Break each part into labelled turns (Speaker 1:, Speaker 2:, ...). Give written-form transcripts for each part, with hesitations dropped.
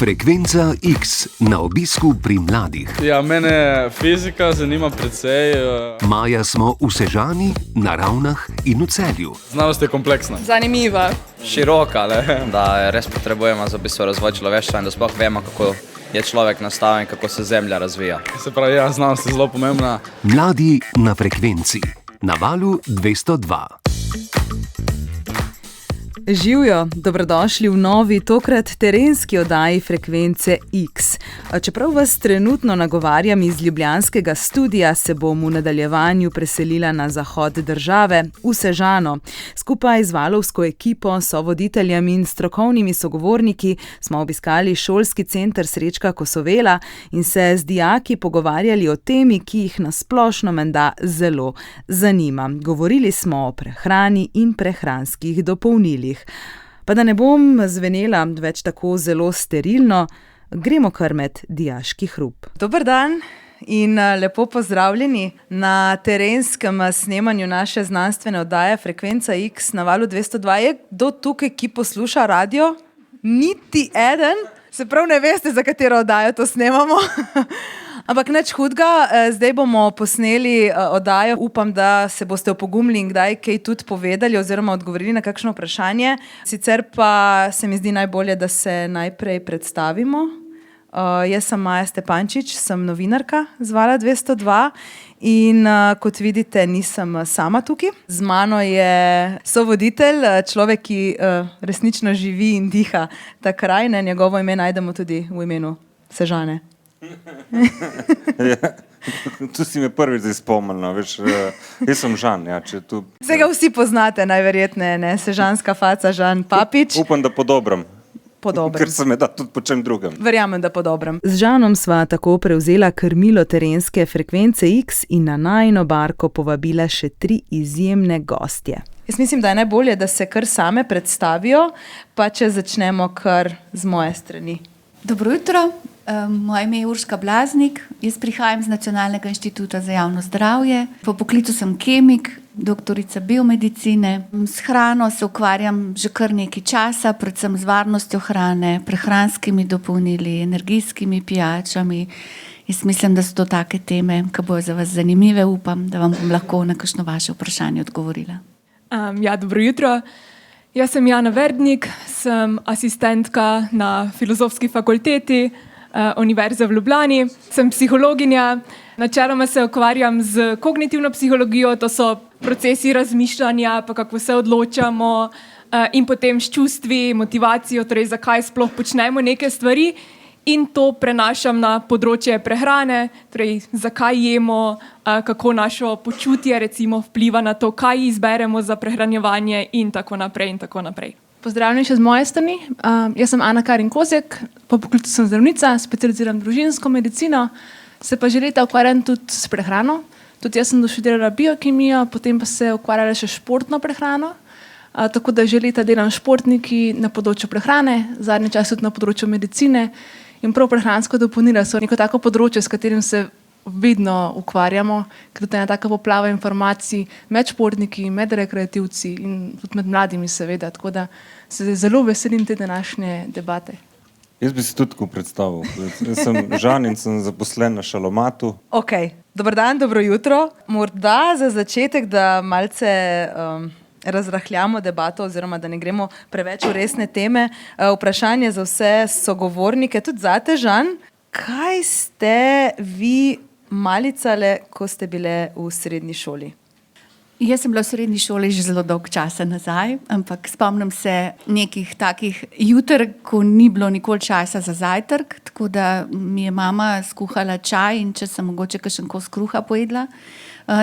Speaker 1: Frekvenca X na obisku pri mladih.
Speaker 2: Ja, mene fizika zanima precej.
Speaker 1: Maja smo v Sežani, na Ravnah in v Celju.
Speaker 2: Znanost je kompleksna.
Speaker 3: Zanimiva.
Speaker 4: Široka, da res potrebujemo za razvoj človeštva in da sploh vemo, kako je človek nastaven, kako se Zemlja razvija.
Speaker 2: Se pravi, ja, znanost je zelo pomembna.
Speaker 1: Mladi na frekvenci, na valu 202.
Speaker 3: Živjo, dobrodošli v novi, tokrat terenski oddaji Frekvence X. Čeprav vas trenutno nagovarjam iz ljubljanskega studia, se bom v nadaljevanju preselila na zahod države, v Sežano. Skupaj z valovsko ekipo, sovoditeljem in strokovnimi sogovorniki smo obiskali šolski center Srečka Kosovela in se z dijaki pogovarjali o temi, ki jih na splošno menda zelo zanima. Govorili smo o prehrani in prehranskih dopolnilih. Pa da ne bom zvenela več tako zelo sterilno, gremo kar med dijaški hrup. Dober dan in lepo pozdravljeni na terenskem snemanju naše znanstvene oddaje Frekvenca X na valu 202. Je kdo tukaj, ki posluša radio? Niti eden. Se prav ne veste, za katero oddajo to snemamo. Ampak nič hudega, zdaj bomo posneli oddajo. Upam, da se boste opogumili in kdaj kaj tudi povedali oziroma odgovorili na kakšno vprašanje. Sicer pa se mi zdi najbolje, da se najprej predstavimo. Jaz sem Maja Stepančič, sem novinarka z vala 202 in kot vidite, nisem sama tukaj. Z mano je sovoditelj, človek, ki resnično živi in diha ta kraj. Njegovo ime najdemo tudi v imenu Sežane.
Speaker 5: Ja, tu si me prvič zdaj spomnila, veš, jaz sem Žan, ja, če tu...
Speaker 3: Vse ga vsi poznate, najverjetneje, ne, Sežanska faca, Žan Papič.
Speaker 5: Upam, da po dobrem.
Speaker 3: Po dobrem.
Speaker 5: Ker se me da tudi po čem drugem.
Speaker 3: Verjamem, da po dobrem. Z Žanom sva tako prevzela krmilo terenske Frekvence X in na najino barko povabila še 3 izjemne gostje. Jaz mislim, da je najbolje, da se kar same predstavijo, pa če začnemo kar z moje strani.
Speaker 6: Dobro jutro. Moje ime je Urška Blaznik, jaz prihajam z Nacionalnega inštituta za javno zdravje. Po poklicu sem kemik, doktorica biomedicine. S hrano se ukvarjam že kar nekaj časa, predvsem z varnostjo hrane, prehranskimi dopolnili, energijskimi pijačami. Jaz mislim, da so to take teme, ki bojo za vas zanimive. Upam, da vam bom lahko na kakšno vaše vprašanje odgovorila.
Speaker 7: Dobro jutro. Jaz sem Jana Verdnik, sem asistentka na Filozofski fakulteti Univerze v Ljubljani. Sem psihologinja, načeloma se ukvarjam z kognitivno psihologijo, to so procesi razmišljanja, pa kako se odločamo in potem s čustvi, motivacijo, torej zakaj sploh počnemo neke stvari in to prenašam na področje prehrane, torej zakaj jemo, kako našo počutje recimo vpliva na to, kaj izberemo za prehranjevanje in tako naprej in tako naprej.
Speaker 8: Pozdravljeni še z moje strani. Jaz sem Ana Karin Kozjek, po poklicu sem zdravnica, specializiram družinsko medicino, se pa že leta ukvarjam tudi s prehrano. Tudi jaz sem doštudirala biokemijo, potem pa se ukvarjala še športno prehrano, tako da že leta delam športniki na področju prehrane, zadnji čas tudi na področju medicine in prav prehransko dopolnila so neko tako področje, s katerim se vedno ukvarjamo, ker to je ena taka poplava informacij med športniki, med rekreativci in tudi med mladimi seveda, tako da se zelo veselim te današnje debate.
Speaker 5: Jaz bi se tudi tako predstavil. Jaz sem Žan in sem zaposlen na Šalomatu.
Speaker 3: Ok, dober dan, dobro jutro. Morda za začetek, da malce razrahljamo debato oziroma da ne gremo preveč v resne teme. Vprašanje za vse sogovornike, tudi zate, Žan. Kaj ste vi malicale, ko ste bile v srednji šoli?
Speaker 6: Jaz sem bila v srednji šoli že zelo dolg časa nazaj, ampak spomnim se nekih takih juter, ko ni bilo nikoli časa za zajtrk, tako da mi je mama skuhala čaj in če sem mogoče kakšen kos kruha pojedla.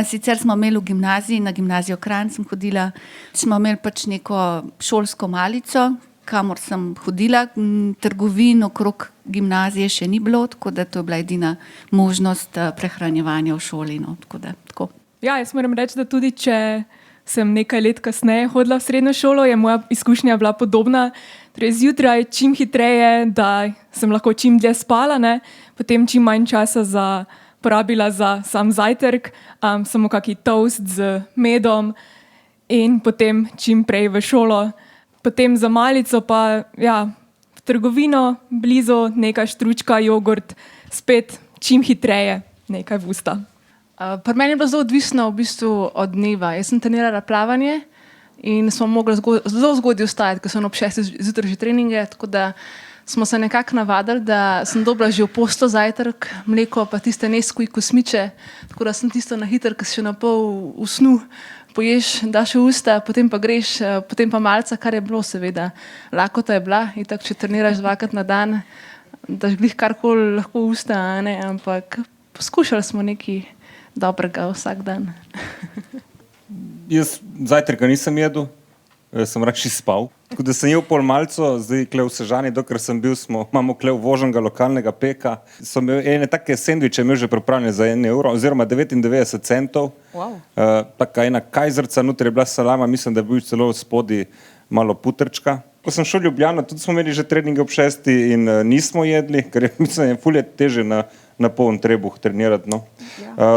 Speaker 6: Sicer smo imeli v gimnaziji, na gimnazijo Kranj sem hodila, smo imeli pač neko šolsko malico, kamor sem hodila, trgovin okrog gimnazije še ni bilo, tako da to je bila edina možnost prehranjevanja v šoli. No, tako.
Speaker 7: Ja, jaz moram reči, da tudi če sem nekaj let kasneje hodila v srednjo šolo, je moja izkušnja bila podobna. Torej zjutraj čim hitreje, da sem lahko čim dlje spala, ne? Potem čim manj časa porabila za sam zajtrk, samo kaki toast z medom in potem čim prej v šolo. Potem za malico pa, ja, v trgovino, blizu neka štručka, jogurt, spet čim hitreje nekaj v usta.
Speaker 8: Pri meni je bilo zelo odvisno v bistvu od dneva. Jaz sem trenirala plavanje in smo mogli zelo zgodaj vstajati, ker sem ob 6 zjutraj že treninge, tako da smo se nekako navadili, da sem dobila že v poslo zajtrk, mleko pa tiste Nesquik kosmiče, tako da sem tisto na hitro, ki si še na pol v snu poješ, daš v usta, potem pa greš, potem pa malca, kar je bilo seveda. Lakota je bila in tako, če treniraš 2-krat na dan, daš glih karkoli lahko v usta, ne? Ampak poskušali smo nekaj dobrega vsak dan.
Speaker 5: Jaz zajtrka nisem jedel, sem raje spal. Tako da sem jedel pol malco, zdaj kle v Sežani, dokler sem bil, imamo kle uvoženega lokalnega peka. So ene take sendviče imel že pripravljene za 1 evro, oziroma 99 centov.
Speaker 3: Wow.
Speaker 5: Taka ena kajzrca, noter je bila salama, mislim, da je bil celo spodaj malo putrčka. Ko sem šel v Ljubljano, tudi smo imeli že treninge ob 6 in nismo jedli, ker je, mislim, ful je teže na poln trebuh trenirati. No.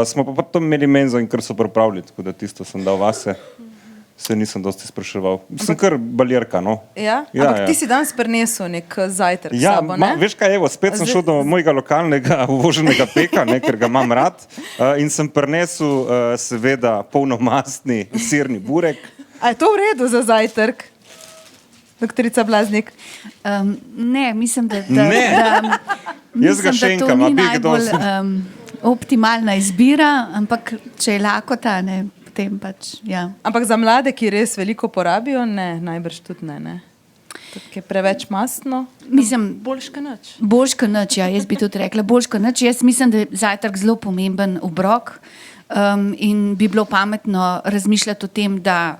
Speaker 5: Smo pa potom imeli menzo in kar so pripravili, tako da tisto sem dal vase. Se nisem dosti spraševal. Sem kar baljerka, no.
Speaker 3: Ja? Ampak ti si danes prinesel nek zajtrk s
Speaker 5: ja,
Speaker 3: sabo, ne?
Speaker 5: Veš kaj, evo, spet sem šel do mojega lokalnega uvoženega peka, ne, ker ga imam rad, in sem prinesel seveda polnomastni sirni burek.
Speaker 3: A je to v redu za zajtrk, doktorica Blaznik?
Speaker 6: Ne, mislim, da
Speaker 5: Jaz ga šenkam, a
Speaker 6: to ni
Speaker 5: bi kdo
Speaker 6: najbolj optimalna izbira, ampak če je lakota, ne, potem pač, ja.
Speaker 3: Ampak za mlade, ki res veliko porabijo, ne, najbrž tudi ne. Tako je preveč mastno.
Speaker 6: Mislim,
Speaker 8: Boljš kot nič.
Speaker 6: boljš kot nič, ja, jaz bi tudi rekla, boljš kot nič. Jaz mislim, da je zajtrk zelo pomemben obrok in bi bilo pametno razmišljati o tem, da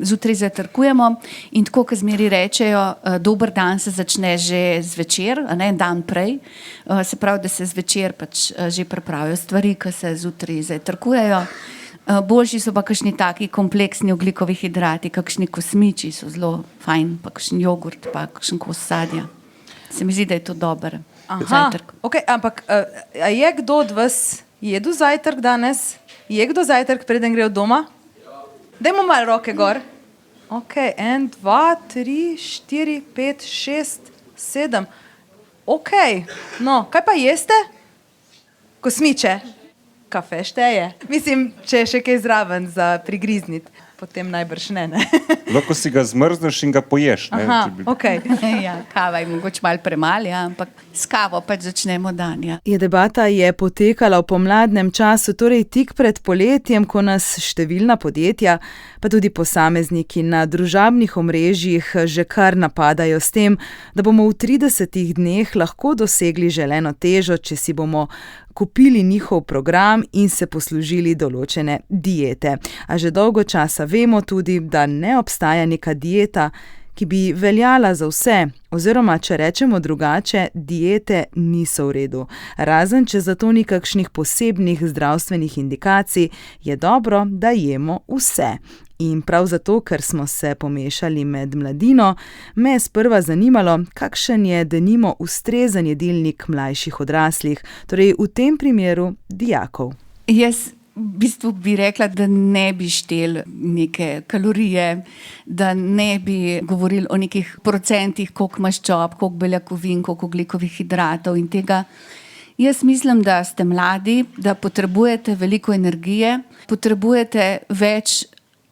Speaker 6: zjutraj zajtrkujemo in tako, kot zmeri rečejo, dober dan se začne že zvečer, a ne dan prej. Se pravi, da se zvečer pač že pripravijo stvari, ki se zjutraj zajtrkujejo. Boljši so pa kakšni taki kompleksni ogljikovi hidrati, kakšni kosmiči so zelo fajn, pa kakšen jogurt, pa kakšen kos sadja. Se mi zdi, da je to dober zajtrk.
Speaker 3: Okay, ampak a je kdo od vas jedel zajtrk danes? Je kdo zajtrk, preden gre od doma? Dajmo malo roke gor. Ok, 1, 2, 3, 4, 5, 6, 7. Ok, no, kaj pa jeste? Kosmiče. Kafe šteje. Mislim, če je še kaj zraven za prigrizniti, potem najbrž ne.
Speaker 5: Lahko si ga zmrzneš in ga poješ. Ne,
Speaker 3: Aha,
Speaker 5: če bi...
Speaker 3: ok.
Speaker 6: Ja, kava je mogoče malo premalo, ja, ampak s kavo pač začnemo dan. Ja.
Speaker 3: Debata je potekala v pomladnem času, torej tik pred poletjem, ko nas številna podjetja, pa tudi posamezniki na družabnih omrežjih že kar napadajo s tem, da bomo v 30 dneh lahko dosegli želeno težo, če si bomo kupili njihov program in se poslužili določene diete. A že dolgo časa vemo tudi, da ne obstaja neka dieta, ki bi veljala za vse, oziroma če rečemo drugače, diete niso v redu. Razen, če zato ni kakšnih posebnih zdravstvenih indikacij, je dobro, da jemo vse. In prav zato, ker smo se pomešali med mladino, me je sprva zanimalo, kakšen je denimo ustrezen jedilnik mlajših odraslih, torej v tem primeru dijakov.
Speaker 6: Jaz v bistvu bi rekla, da ne bi štel neke kalorije, da ne bi govorili o nekih procentih, koliko maščob, koliko beljakovin, koliko ogljikovih hidratov in tega. Jaz mislim, da ste mladi, da potrebujete veliko energije, potrebujete več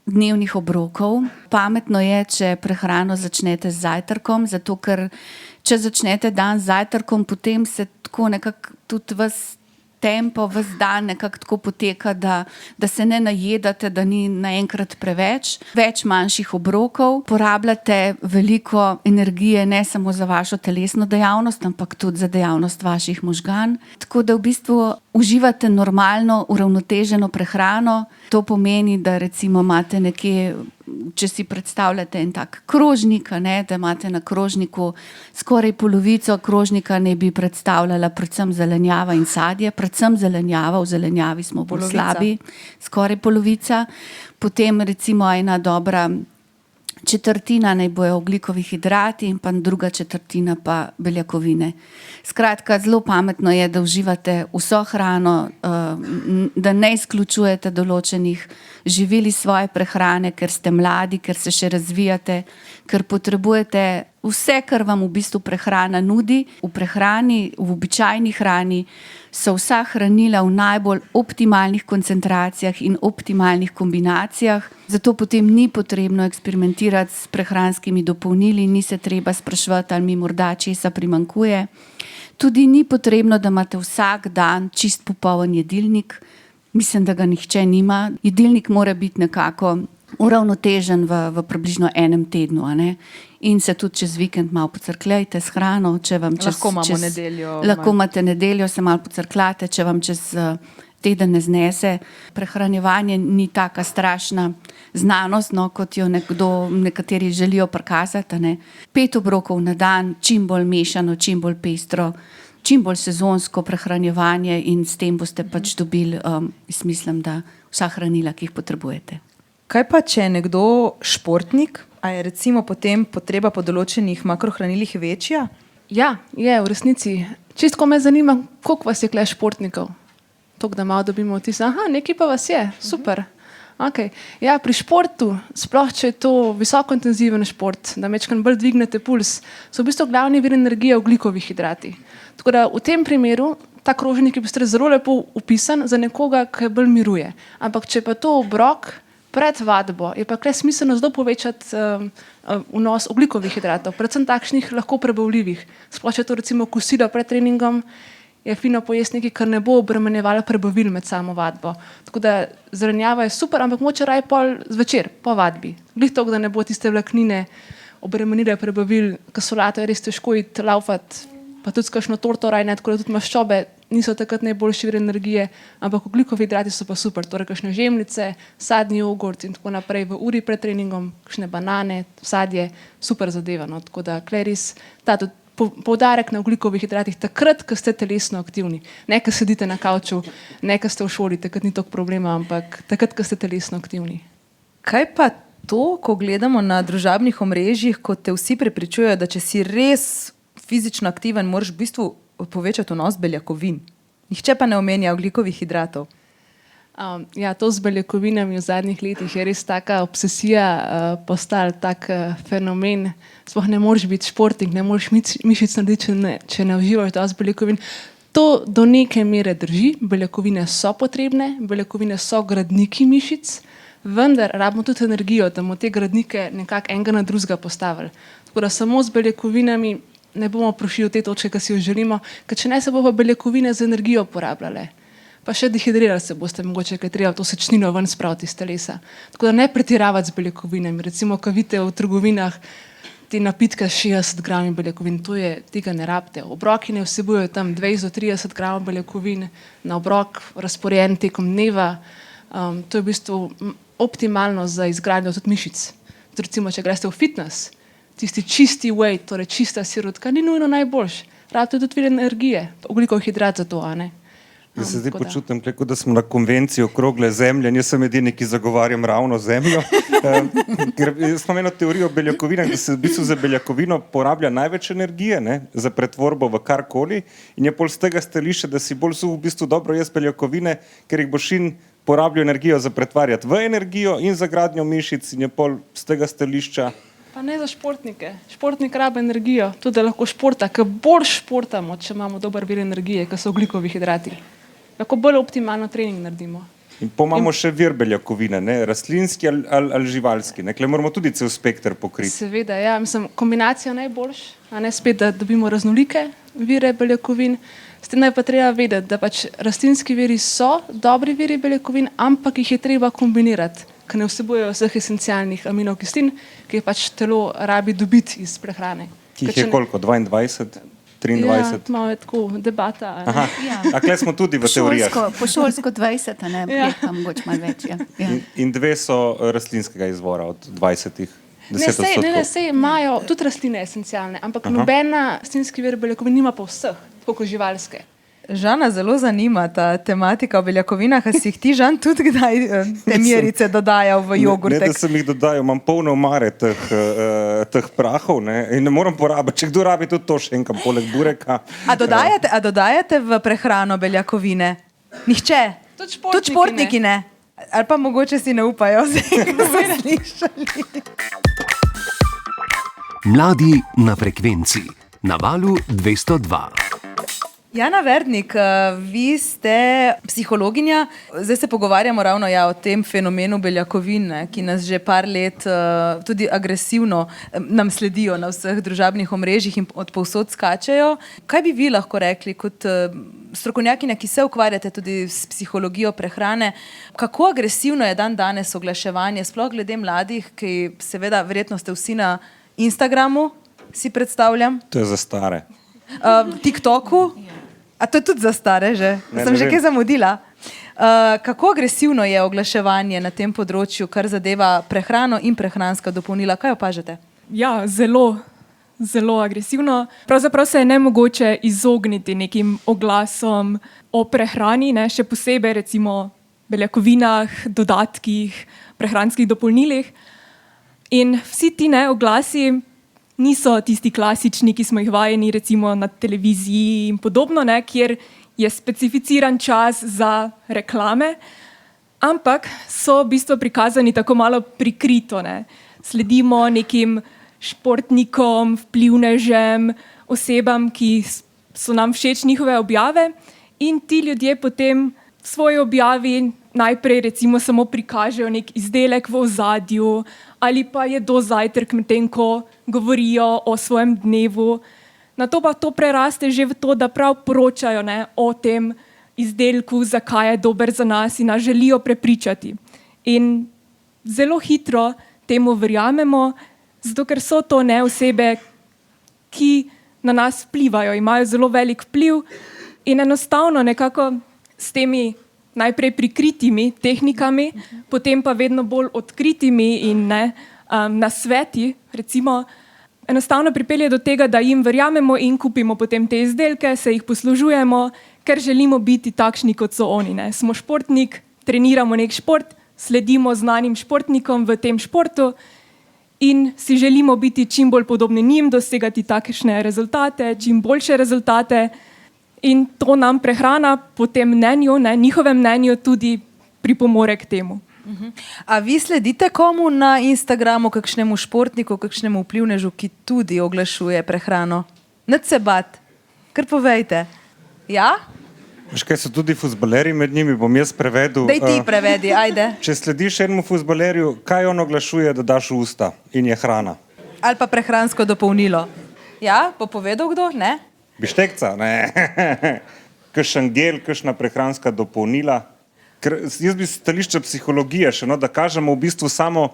Speaker 6: dnevnih obrokov. Pametno je, če prehrano začnete z zajtrkom, zato ker če začnete dan z zajtrkom, potem se tako nekako tudi ves tempo, ves dan nekako tako poteka, da se ne najedate, da ni naenkrat preveč. Več manjših obrokov, porabljate veliko energije ne samo za vašo telesno dejavnost, ampak tudi za dejavnost vaših možgan. Tako da v bistvu uživate normalno, uravnoteženo prehrano. To pomeni, da recimo imate nekje, če si predstavljate en tak krožnik, ne, da imate na krožniku skoraj polovico krožnika ne bi predstavljala predvsem zelenjava in sadje, predvsem zelenjava, v zelenjavi smo bolj slabi, skoraj polovica. Potem recimo ena dobra četrtina naj bojo ogljikovi hidrati in pa druga četrtina pa beljakovine. Skratka, zelo pametno je, da uživate vso hrano, da ne izključujete določenih živil iz svoje prehrane, ker ste mladi, ker se še razvijate, ker potrebujete vse, kar vam v bistvu prehrana nudi. V prehrani, v običajni hrani so vsa hranila v najbolj optimalnih koncentracijah in optimalnih kombinacijah, zato potem ni potrebno eksperimentirati s prehranskimi dopolnili, ni se treba spraševati, ali mi morda česa primanjkuje. Tudi ni potrebno, da imate vsak dan čist popoln jedilnik. Mislim, da ga nihče nima. Jedilnik mora biti nekako uravnotežen v približno enem tednu, a ne? In se tudi čez vikend malo pocrkljajte s hrano, če vam
Speaker 3: Lahko imamo nedeljo.
Speaker 6: Lahko imate nedeljo, se malo pocrkljate, če vam čez teden ne znese. Prehranjevanje ni taka strašna znanost, no, kot jo nekateri želijo prikazati, a ne. 5 obrokov na dan, čim bolj mešano, čim bolj pestro, čim bolj sezonsko prehranjevanje in s tem boste pač dobili, mislim, da vsa hranila, ki jih potrebujete.
Speaker 3: Kaj pa, če je nekdo športnik, a je recimo potem potreba po določenih makrohranilih večja?
Speaker 8: Ja, je v resnici. Čisto me zanima, koliko vas je kle športnikov. Tok, da malo dobimo vtis, nekaj pa vas je, super. Okay. Ja, pri športu, sploh če je to visoko intenziven šport, da mečkam bolj dvignete puls, so v bistvu glavni vir energije ogljikovi hidrati. Tako da v tem primeru ta krožnik je zelo lepo upisan za nekoga, ki bolj miruje. Ampak če pa to obrok pred vadbo, je pa kle smiselno zelo povečati vnos ogljikovih hidratov, predvsem takšnih lahko prebavljivih. Sploh če to recimo kosilo pred treningom, je fino pojesti nekaj, kar ne bo obremenjevalo prebavil med samo vadbo. Tako da zelenjava je super, ampak moče raje pol zvečer, po vadbi. Glih toliko, da ne bo tiste vlaknine obremenile prebavil, ker solato je res težko iti laufati, pa tudi s kakšno torto raje ne, tako da tudi maščobe niso takrat najboljši vir energije, ampak ogljikovih hidrati so pa super, torej kakšne žemljice, sadni jogurt in tako naprej v uri pred treningom, kakšne banane, sadje, super zadeva, no, tako da kleris, ta tudi poudarek na ogljikovih hidratih takrat, ko ste telesno aktivni. Ne, ko sedite na kavču, ne, ko ste v šoli, takrat ni toliko problema, ampak takrat, ko ste telesno aktivni.
Speaker 3: Kaj pa to, ko gledamo na družabnih omrežjih, ko te vsi prepričujejo, da če si res fizično aktiven, moraš v bistvu povečati vnos beljakovin. Nihče pa ne omenja ogljikovih hidratov.
Speaker 8: Ja, to z beljakovinami v zadnjih letih je res taka obsesija, postal tak fenomen. Sploh ne moreš biti športnik, ne moreš mišic narediti, če ne uživaš dosti beljakovin. To do neke mere drži, beljakovine so potrebne, beljakovine so gradniki mišic, vendar rabimo tudi energijo, da bomo te gradnike nekako enega na drugega postavili. Tako da samo z beljakovinami ne bomo prišli v te točke, ki si jo želimo, ker če ne se bo pa beljakovine z energijo porabljale. Pa še dehidrirali se boste mogoče, ker je treba to sečnino ven spraviti iz telesa. Tako da ne pretiravati z beljakovinami. Recimo, ko vidite v trgovinah te napitke 60 grami beljakovin, tega ne rabite. Obroki ne vsebujejo tam 20 do 30 gramov beljakovin na obrok, razporejen tekom dneva. To je v bistvu optimalno za izgradnjo tudi mišic. Recimo, če greste v fitness, tisti čisti whey, torej čista sirotka, ni nujno najboljš. Rabite tudi vir energije, ogljikov hidrat za to, a ne?
Speaker 5: Jaz se zdaj počutim, kot da smo na konvenciji okrogle zemlje, jaz sem edini, ki zagovarjam ravno zemljo. Ker smo imeli teorijo o beljakovinah, da se v bistvu za beljakovino porablja največ energije, ne, za pretvorbo v karkoli, in je pol z tega stališča, da si bolj v bistvu dobro jesti beljakovine, ker jih boš in porabljal energijo za pretvarjati v energijo in za gradnjo mišic, in je pol z tega stališča.
Speaker 8: Pa ne za športnike. Športnik rabi energijo, tudi da lahko športa, ker bolj športamo, če imamo dober vir energije, ker so ogljikovi hidrati. Lahko bolj optimalno trening naredimo.
Speaker 5: In imamo še vir beljakovine, ne? Rastlinski ali živalski. Nekle moramo tudi cel spekter pokriti.
Speaker 8: Seveda, ja. Mislim, kombinacija najboljš, a ne spet, da dobimo raznolike vire beljakovin. S tem je pa treba vedeti, da pač rastlinski viri so dobri viri beljakovin, ampak jih je treba kombinirati, ker ne vsebujejo vseh esencialnih aminokislin, ki je pač telo rabi dobiti iz prehrane.
Speaker 5: Ki jih je koliko? 22? 23?
Speaker 8: Ja, malo je tako debata.
Speaker 5: Aha, a kle smo tudi v teorijah.
Speaker 6: Po šolsko 20, a ne, pa mogoče malo več. Ja.
Speaker 5: In 2 so rastlinskega izvora od 20, 10%.
Speaker 8: Ne, sej imajo tudi rastline esencialne, ampak nobena rastlinski vir beljakovin nima pa vseh, tako kot živalske.
Speaker 3: Žana, zelo zanima ta tematika o beljakovinah, a si jih ti, Žan, tudi kdaj te merice dodajal v jogurtek?
Speaker 5: Ne, da sem jih dodajal, imam polne omare teh prahov, ne, in ne moram porabiti. Če kdo rabi tudi to še enkam, poleg bureka.
Speaker 3: A dodajate v prehrano beljakovine? Nihče? Tudi športniki ne? Ali pa mogoče si ne upajo, ko so slišali.
Speaker 1: Mladi na frekvenci, na valu 202.
Speaker 3: Jana Verdnik, vi ste psihologinja, zdaj se pogovarjamo ravno o tem fenomenu beljakovin, ne, ki nas že par let tudi agresivno nam sledijo na vseh družabnih omrežjih in od povsod skačejo. Kaj bi vi lahko rekli kot strokovnjakinja, ki se ukvarjate tudi s psihologijo prehrane, kako agresivno je danes oglaševanje, sploh glede mladih, ki seveda verjetno ste vsi na Instagramu, si predstavljam?
Speaker 5: To je za stare.
Speaker 3: TikToku? A to je tudi za stare že? Sem že kaj zamudila. Kako agresivno je oglaševanje na tem področju, kar zadeva prehrano in prehranska dopolnila? Kaj opažate?
Speaker 7: Ja, zelo, zelo agresivno. Pravzaprav se je nemogoče izogniti nekim oglasom o prehrani, ne? Še posebej recimo beljakovinah, dodatkih, prehranskih dopolnilih. In vsi ti oglasi niso tisti klasični, ki smo jih vajeni recimo na televiziji in podobno, ne, kjer je specificiran čas za reklame, ampak so v bistvu prikazani tako malo prikrito. Ne. Sledimo nekim športnikom, vplivnežem, osebam, ki so nam všeč njihove objave in ti ljudje potem v svoji objavi najprej recimo samo prikažejo nek izdelek v ozadju ali pa jedo zajtrk, medtem ko govorijo o svojem dnevu. Nato pa to preraste že v to, da prav poročajo, ne, o tem izdelku, zakaj je dober za nas in nas želijo prepričati. In zelo hitro temu verjamemo, zato ker so to osebe, ki na nas vplivajo, imajo zelo velik vpliv in enostavno nekako s temi najprej prikritimi tehnikami, potem pa vedno bolj odkritimi in nasveti, recimo, enostavno pripelje do tega, da jim verjamemo in kupimo potem te izdelke, se jih poslužujemo, ker želimo biti takšni, kot so oni. Ne. Smo športnik, treniramo nek šport, sledimo znanim športnikom v tem športu in si želimo biti čim bolj podobni njim, dosegati takšne rezultate, čim boljše rezultate. In to nam prehrana po tem mnenju, njihovem mnenju tudi pripomore k temu.
Speaker 3: A vi sledite komu na Instagramu, kakšnemu športniku, kakšnemu vplivnežu, ki tudi oglašuje prehrano? Nič se bat, kar povejte. Ja?
Speaker 5: Veš kaj, so tudi fuzbalerji med njimi, bom jaz prevedel.
Speaker 3: Daj ti prevedi, ajde.
Speaker 5: Če slediš enemu fuzbalerju, kaj on oglašuje, da daš v usta in je hrana?
Speaker 3: Ali pa prehransko dopolnilo. Ja, bo povedal kdo? Ne?
Speaker 5: Bištekca, ne. Kakšen gel, kakšna prehranska dopolnila. Ker jaz bi stališče psihologije še, da kažemo v bistvu samo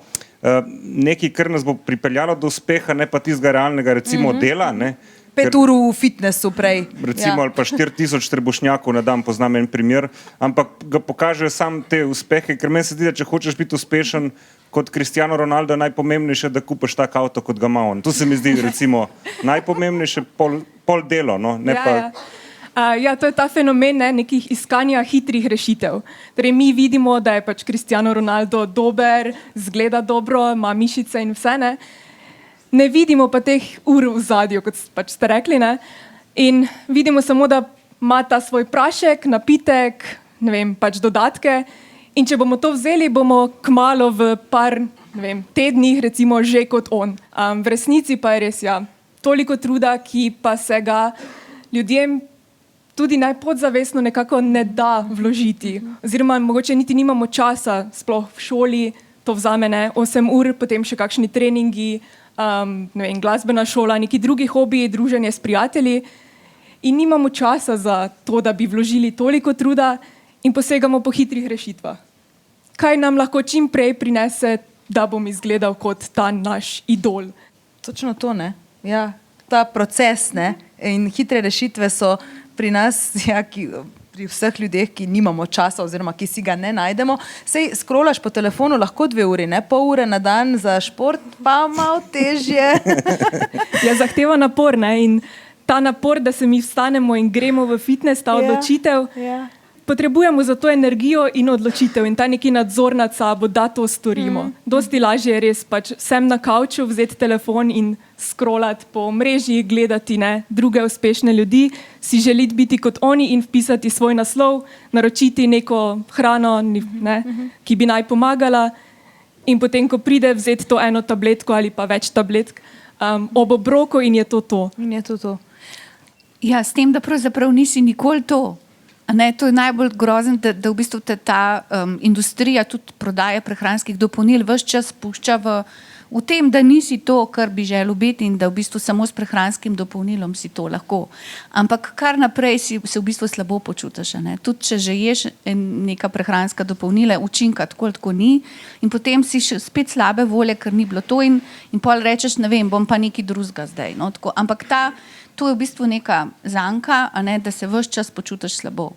Speaker 5: nekaj, kar nas bo pripeljalo do uspeha, ne pa tistega realnega, recimo dela. Ne.
Speaker 3: 5 ur v fitnessu prej.
Speaker 5: Recimo, ali pa 4000 trebušnjakov na dan, poznam en primer, ampak ga pokažejo sam te uspehe, ker meni se zdi, da če hočeš biti uspešen kot Cristiano Ronaldo, je najpomembnejše, da kupiš tak avto, kot ga ima on. Tu se mi zdi recimo najpomembnejše pol delo, no, ne pa...
Speaker 7: Ja, to je ta fenomen nekih iskanja hitrih rešitev. Torej, mi vidimo, da je pač Cristiano Ronaldo dober, zgleda dobro, ima mišice in vse, ne. Ne vidimo pa teh ur v zadju, kot pač ste rekli, ne. In vidimo samo, da ima ta svoj prašek, napitek, ne vem, pač dodatke. In če bomo to vzeli, bomo kmalu v par, ne vem, tednih recimo že kot on. V resnici pa je res, toliko truda, ki pa se ga ljudem tudi najpodzavestno nekako ne da vložiti. Oziroma, mogoče niti nimamo časa, sploh v šoli, to vzame 8 ur, potem še kakšni treningi, ne vem, glasbena šola, neki drugi hobiji, druženje s prijatelji. In nimamo časa za to, da bi vložili toliko truda in posegamo po hitrih rešitvah. Kaj nam lahko čim prej prinese, da bom izgledal kot ta naš idol?
Speaker 3: Točno to, ne? Ja, ta proces, ne? In hitre rešitve so pri nas, pri vseh ljudeh, ki nimamo časa oziroma ki si ga ne najdemo. Sej scrollaš po telefonu lahko 2 uri, ne? Pol ure na dan za šport, pa malo težje.
Speaker 7: Ja, zahteva napor, ne? In ta napor, da se mi vstanemo in gremo v fitness, ta odločitev, potrebujemo za to energijo in odločitev in ta neki nadzor nad sabo, da to storimo. Dosti lažje je res pač sem na kavču, vzeti telefon in scrollati po mreži, gledati druge uspešne ljudi, si želiti biti kot oni in vpisati svoj naslov, naročiti neko hrano, ki bi naj pomagala in potem, ko pride, vzeti to eno tabletko ali pa več tabletk ob obroku in je to.
Speaker 3: In je to.
Speaker 6: Ja, s tem, da pravzaprav nisi nikoli to. A ne, to je najbolj grozno, da v bistvu ta industrija tudi prodaje prehranskih dopolnil ves čas pušča v tem, da nisi to, kar bi želel biti in da v bistvu samo s prehranskim dopolnilom si to lahko. Ampak kar naprej se v bistvu slabo počutiš. A ne. Tudi če že ješ neka prehranska dopolnila, učinka tako ni in potem si še spet slabe volje, ker ni bilo to in pol rečeš, ne vem, bom pa nekaj drugega zdaj. No, tako. Ampak to je v bistvu neka zanka, a ne, da se ves čas počutiš slabo.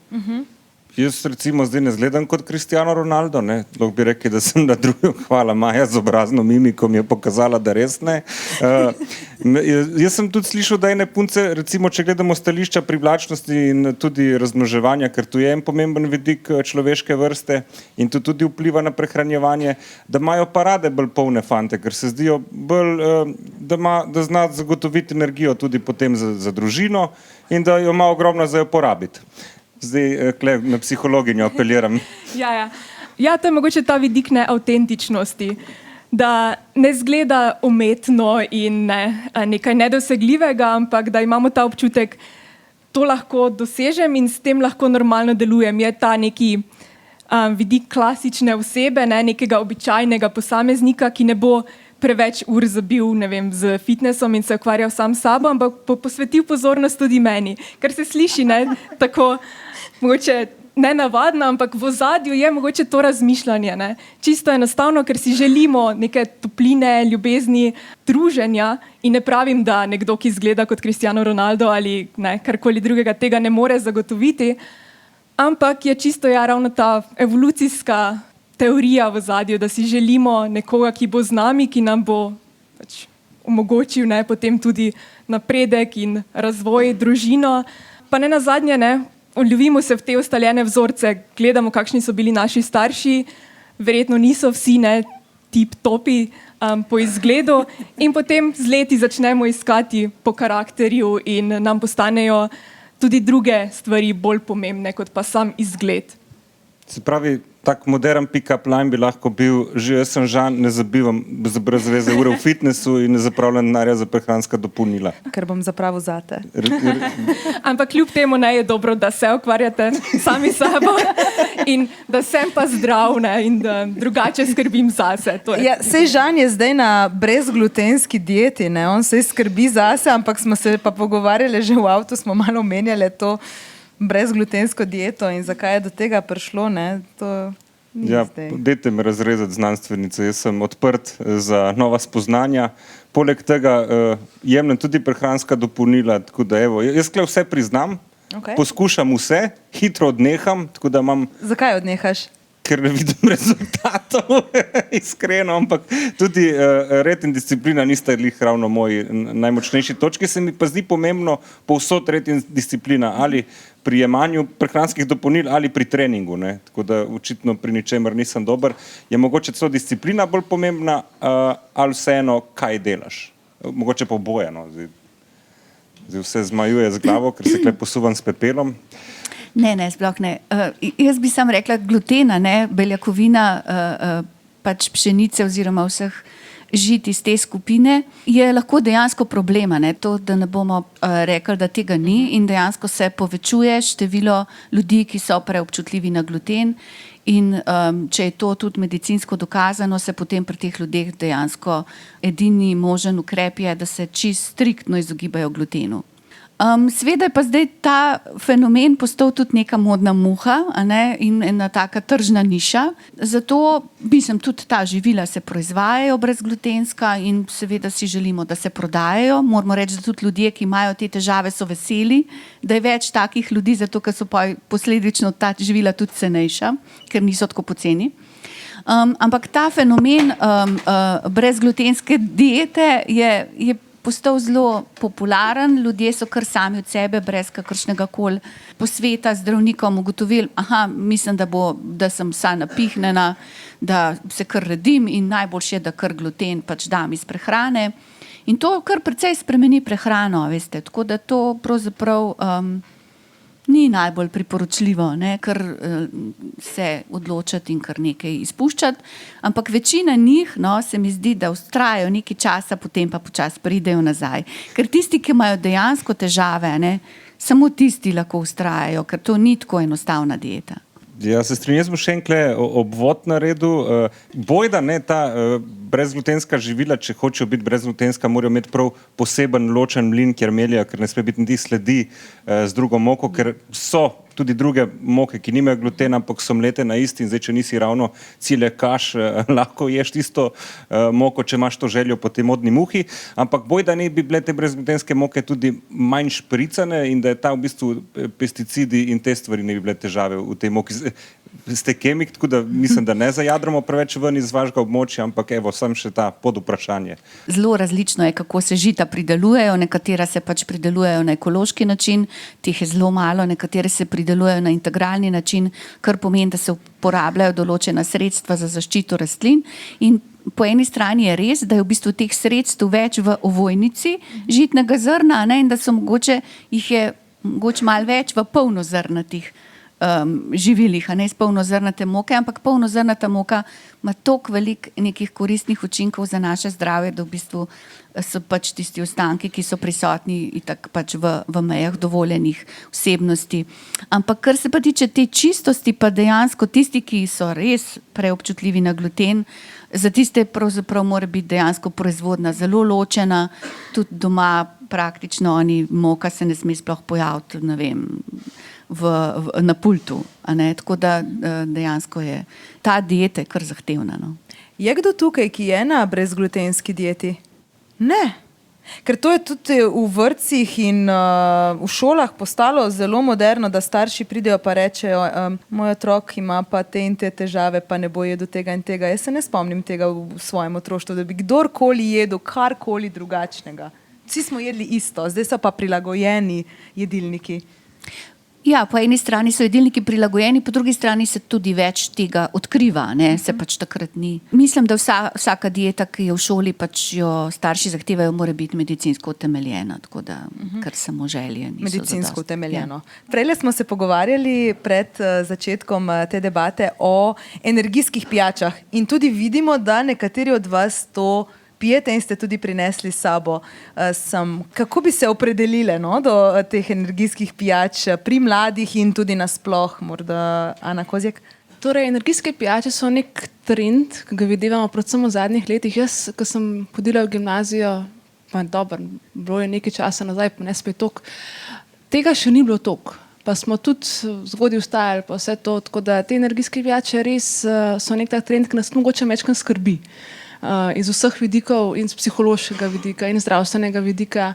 Speaker 5: Jaz recimo zdaj ne izgledam kot Cristiano Ronaldo, ne. Lahko bi rekel, da sem na drugem, hvala Maja, z obrazno mimiko mi je pokazala, da res ne. Jaz sem tudi slišal, da ene punce, recimo, če gledamo stališča privlačnosti in tudi razmnoževanja, ker tu je en pomemben vidik človeške vrste in to tudi vpliva na prehranjevanje, da imajo pa rade bolj polne fante, ker se zdijo bolj, da zna zagotoviti energijo tudi potem za družino in da jo ima ogromno za jo porabiti. Zdaj na psihologinjo apeliram.
Speaker 7: Ja, to je mogoče ta vidik neavtentičnosti, da ne zgleda umetno in nekaj nedosegljivega, ampak da imamo ta občutek, to lahko dosežem in s tem lahko normalno delujem. Je ta neki vidik klasične osebe, nekega običajnega posameznika, ki ne bo preveč ur zabil, ne vem, z fitnessom in se ukvarjal sam s sabo, ampak posvetil pozornost tudi meni. Ker se sliši tako mogoče nenavadno, ampak v ozadju je mogoče to razmišljanje. Ne? Čisto enostavno, ker si želimo neke topline, ljubezni, druženja in ne pravim, da nekdo, ki izgleda kot Cristiano Ronaldo ali karkoli drugega, tega ne more zagotoviti, ampak je čisto ravno ta evolucijska teorija v ozadju, da si želimo nekoga, ki bo z nami, ki nam bo omogočil potem tudi napredek in razvoj, družino. Pa ne nazadnje, Vljubimo se v te ustaljene vzorce, gledamo, kakšni so bili naši starši, verjetno niso vsi tip-topi po izgledu in potem z leti začnemo iskati po karakterju in nam postanejo tudi druge stvari bolj pomembne kot pa sam izgled.
Speaker 5: Se pravi, tak modern pick-up line bi lahko bil, že jaz sem Žan, ne zabivam brez veze ure v fitnessu in ne zapravljam denarja za prehranska dopolnila.
Speaker 3: Ker bom zapravil zate.
Speaker 7: Ampak kljub temu je dobro, da se ukvarjate sami s sabo in da sem pa zdrav in da drugače skrbim zase.
Speaker 3: Ja, sej Žan je zdaj na brezglutenski dieti, on se skrbi zase, ampak smo se pa pogovarjali že v avtu, smo malo omenjali to brezglutensko dieto in zakaj je do tega prišlo, to ni zdaj.
Speaker 5: Dajte me razrezati znanstvenice, jaz sem odprt za nova spoznanja. Poleg tega jemljem tudi prehranska dopolnila, tako da jaz vse priznam, poskušam vse, hitro odneham, tako da imam...
Speaker 3: Zakaj odnehaš?
Speaker 5: Ker ne vidim rezultatov, iskreno, ampak tudi red in disciplina nista ravno moji najmočnejši točki. Se mi pa zdi pomembno povsod red in disciplina, ali pri jemanju prehranskih dopolnil ali pri treningu, tako da očitno pri ničemer nisem dober. Je mogoče celo disciplina bolj pomembna ali vseeno, kaj delaš? Mogoče pa oboje, Zdaj vse zmajuje z glavo, ker se tukaj posuvam s pepelom.
Speaker 6: Ne, sploh ne. Jaz bi sam rekla glutena, beljakovina pač pšenice oziroma vseh žit iz te skupine je lahko dejansko problema. To, da ne bomo rekli, da tega ni in dejansko se povečuje število ljudi, ki so preobčutljivi na gluten in če je to tudi medicinsko dokazano, se potem pri teh ljudeh dejansko edini možen ukrep je, da se čisto striktno izogibajo glutenu. Seveda je pa zdaj ta fenomen postal tudi neka modna muha in ena taka tržna niša. Zato tudi ta živila se proizvajajo brezglutenska in seveda si želimo, da se prodajajo. Moramo reči, da tudi ljudje, ki imajo te težave, so veseli, da je več takih ljudi, zato ker so posledično ta živila tudi cenejša, ker niso tako poceni. Ampak ta fenomen brezglutenske diete je postal zelo popularen, ljudje so kar sami od sebe, brez kakršnega koli posveta zdravnikom ugotovili, mislim, da sem vsa napihnjena, da se kar redim in najboljše je, da kar gluten pač dam iz prehrane. In to kar precej spremeni prehrano, veste, tako da to pravzaprav ni najbolj priporočljivo, ne, kar se odločati in kar nekaj izpuščati, ampak večina njih, no, se mi zdi, da vztrajajo nekaj časa, potem pa počasi pridejo nazaj. Ker tisti, ki imajo dejansko težave, ne, samo tisti lahko vztrajajo, ker to ni tako enostavna dieta.
Speaker 5: Ja, se strinjam, jaz bom še enkle obvod naredil. Bojda, ne, ta brezglutenska živila, če hočejo biti brezglutenska, morajo imeti prav poseben ločen mlin, ker ne sme biti niti sledi z drugo moko, ker so tudi druge moke, ki nimajo glutena, ampak so mlete na isti in zdaj, če nisi ravno cile kaš, lahko ješ tisto moko, če imaš to željo po tej modni muhi, ampak bojda ne bi bile te brezglutenske moke tudi manj špricane in da je ta v bistvu pesticidi in te stvari ne bi bile težave v tej moki. Ste kemik, tako da mislim, da ne zajadramo preveč ven iz vašega območja, ampak evo, sam še ta podvprašanje.
Speaker 6: Zelo različno je, kako se žita pridelujejo, nekatera se pač pridelujejo na ekološki način, teh je zelo malo, nekatere se pridelujejo na integralni način, kar pomeni, da se uporabljajo določena sredstva za zaščito rastlin in po eni strani je res, da je v bistvu teh sredstv več v ovojnici žitnega zrna, ne, in da so mogoče malo več v polnozrnatih živilih, a ne iz polnozrnate moke, ampak polnozrnata moka ima toliko veliko nekih koristnih učinkov za naše zdravje, da v bistvu so pač tisti ostanki, ki so prisotni itak pač v mejah dovoljenih vsebnosti. Ampak kar se pa tiče te čistosti, pa dejansko tisti, ki so res preobčutljivi na gluten, za tiste pravzaprav mora biti dejansko proizvodnja zelo ločena, tudi doma praktično moka se ne sme sploh pojaviti, ne vem, na pultu, a ne, tako da dejansko je ta dieta je kar zahtevna, no.
Speaker 3: Je kdo tukaj, ki je na brezglutenski dieti? Ne. Ker to je tudi v vrtcih in v šolah postalo zelo moderno, da starši pridejo pa rečejo, moj otrok ima pa te in te težave, pa ne bo jedel tega in tega. Jaz se ne spomnim tega v svojem otroštvu, da bi kdorkoli jedel karkoli drugačnega. Vsi smo jedli isto, zdaj so pa prilagojeni jedilniki.
Speaker 6: Ja, po eni strani so jedilniki prilagojeni, po drugi strani se tudi več tega odkriva, ne, se pač takrat ni. Mislim, da vsaka dieta, ki je v šoli, pač jo starši zahtevajo, mora biti medicinsko utemeljena, tako da kar samo želje niso
Speaker 3: medicinsko utemeljeno. Prejle smo se pogovarjali pred začetkom te debate o energijskih pijačah in tudi vidimo, da nekateri od vas to pijete in ste tudi prinesli s sabo. Kako bi se opredelile, no, do teh energijskih pijač pri mladih in tudi nasploh, morda Ana Kozjek?
Speaker 8: Torej, energijske pijače so nek trend, ki ga videvamo predvsem v zadnjih letih. Jaz, ko sem hodila v gimnazijo, pa dobro, bilo je nekaj časa nazaj, pa ne spet toliko, tega še ni bilo toliko. Pa smo tudi zgodaj vstajali, pa vse to, tako da te energijske pijače res so nek tak trend, ki nas mogoče večkrat skrbi. Iz vseh vidikov, in z psihološkega vidika, in zdravstvenega vidika,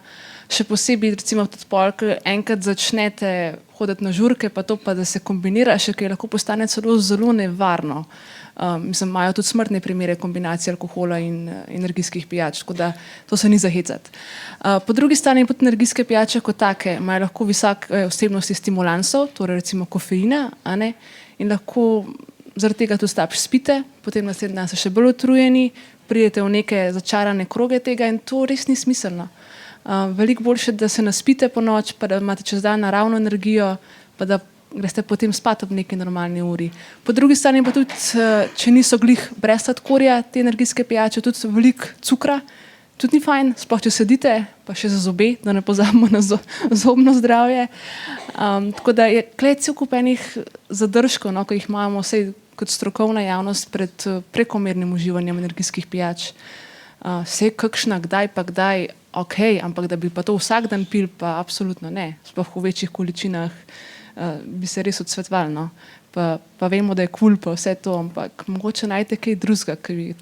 Speaker 8: še posebej recimo tudi polk, enkrat začnete hoditi na žurke, pa to pa, da se kombinira, še kaj lahko postane zelo nevarno. Mislim, imajo tudi smrtne primere kombinacije alkohola in energijskih pijač, tako da to se ni za hecati. Po drugi strani pa energijske pijače kot take imajo lahko visoke vsebnosti stimulansov, torej recimo kofeina, a ne, in lahko zaradi tega tudi slabše spite, potem naslednji dan ste še bolj utrujeni, pridete v neke začarane kroge tega in to res ni smiselno. Veliko boljše, da se naspite po noč, pa da imate čez dan naravno energijo, pa da greste potem spat ob neki normalni uri. Po drugi strani pa tudi, če niso glih brez sladkorja, te energijske pijače, tudi veliko cukra, tudi ni fajn, sploh če sedite, pa še za zobe, da ne pozabimo na zobno zdravje. Tako da je cel kup enih zadržkov, no, ko jih imamo vsej kot strokovna javnost pred prekomernim uživanjem energijskih pijač. Vse kakšna, kdaj pa kdaj, ok, ampak da bi pa to vsak dan pil, pa absolutno ne. Sploh v večjih količinah bi se res odsvetovali, no. Pa vemo, da je kul pa vse to, ampak mogoče najte kaj drugega.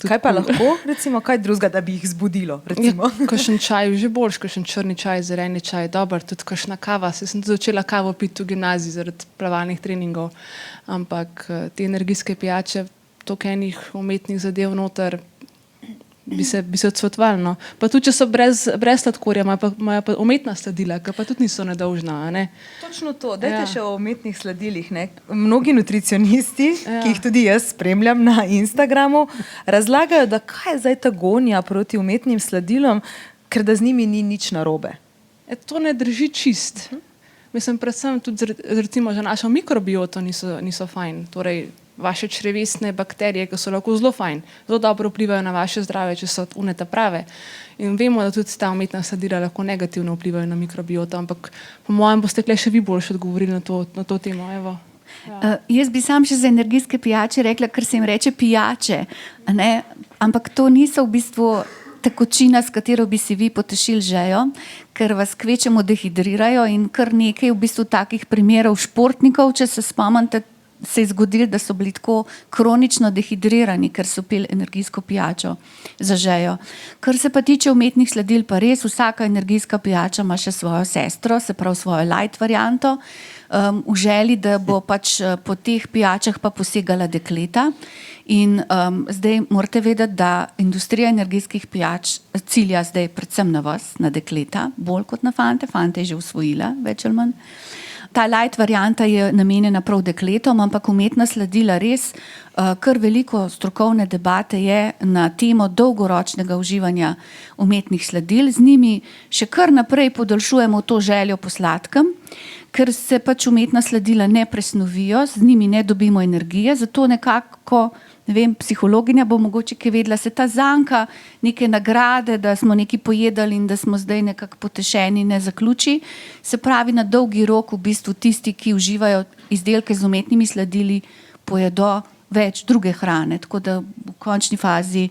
Speaker 3: Kaj pa lahko, recimo, kaj drugega, da bi jih zbudilo, recimo?
Speaker 8: Ja, kakšen čaj, že boljš, kakšen črni čaj, zeleni čaj, dober, tudi kakšna kava. Sem tudi začela kavo piti v gimnaziji zaradi plavalnih treningov, ampak te energijske pijače, toliko enih umetnih zadev noter, bi se odsvetovali, no. Pa tudi, če so brez sladkorja, imajo pa umetna sladila, ki pa tudi niso nedolžna, a ne?
Speaker 3: Točno to, dajte še o umetnih sladilih, ne. Mnogi nutricionisti, ki jih tudi jaz spremljam na Instagramu, razlagajo, da kaj je zdaj ta gonja proti umetnim sladilom, ker da z njimi ni nič narobe.
Speaker 8: To ne drži čist. Mislim, predvsem tudi recimo, že našo mikrobioto niso fajn. Torej, vaše črevesne bakterije, ki so lahko zelo fajn, zelo dobro vplivajo na vaše zdravje, če so unete prave. In vemo, da tudi ta umetna sladila lahko negativno vplivajo na mikrobioto, ampak po mojem boste tukaj še vi boljše odgovorili na to temo. Evo.
Speaker 6: Jaz bi sam še za energijske pijače rekla, ker se jim reče pijače, ne? Ampak to niso v bistvu tekočina, s katero bi si vi potešili žejo, ker vas kvečemo dehidrirajo in kar nekaj v bistvu takih primerov športnikov, če se spomnite, se je zgodilo, da so bili tako kronično dehidrirani, ker so pili energijsko pijačo za žejo. Kar se pa tiče umetnih sladil, pa res vsaka energijska pijača ima še svojo sestro, se pravi svojo light varianto, v želji, da bo pač po teh pijačah pa posegala dekleta. In zdaj morate vedeti, da industrija energijskih pijač cilja zdaj predvsem na vas, na dekleta, bolj kot na fante. Fante je že usvojila, več ali manj. Ta light varianta je namenjena prav dekletom, ampak umetna sladila res, kar veliko strokovne debate je na temo dolgoročnega uživanja umetnih sladil. Z njimi še kar naprej podaljšujemo to željo po sladkem, ker se pač umetna sladila ne presnovijo, z njimi ne dobimo energije, zato nekako, ne vem, psihologinja bo mogoče kaj vedela, se ta zanka neke nagrade, da smo nekaj pojedali in da smo zdaj nekako potešeni, ne zaključi. Se pravi, na dolgi rok v bistvu tisti, ki uživajo izdelke z umetnimi sladili, pojedo več druge hrane, tako da v končni fazi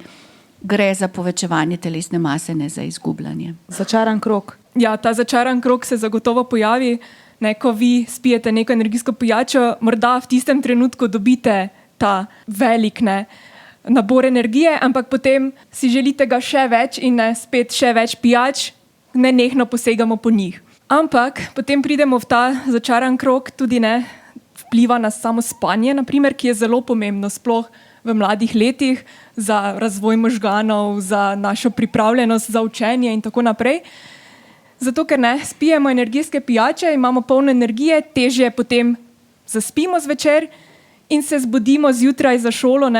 Speaker 6: gre za povečevanje telesne mase, ne za izgubljanje.
Speaker 3: Začaran krog.
Speaker 7: Ja, ta začaran krog se zagotovo pojavi. Ko vi spijete neko energijsko pijačo, morda v tistem trenutku dobite ta velik nabor energije, ampak potem si želite ga še več in spet še več pijač, nenehno posegamo po njih. Ampak potem pridemo v ta začaran krog, tudi vpliva na samo spanje, naprimer, ki je zelo pomembno, sploh v mladih letih, za razvoj možganov, za našo pripravljenost za učenje in tako naprej. Zato, ker spijemo energijske pijače, imamo polno energije, težje potem zaspimo zvečer in se zbudimo zjutraj za šolo,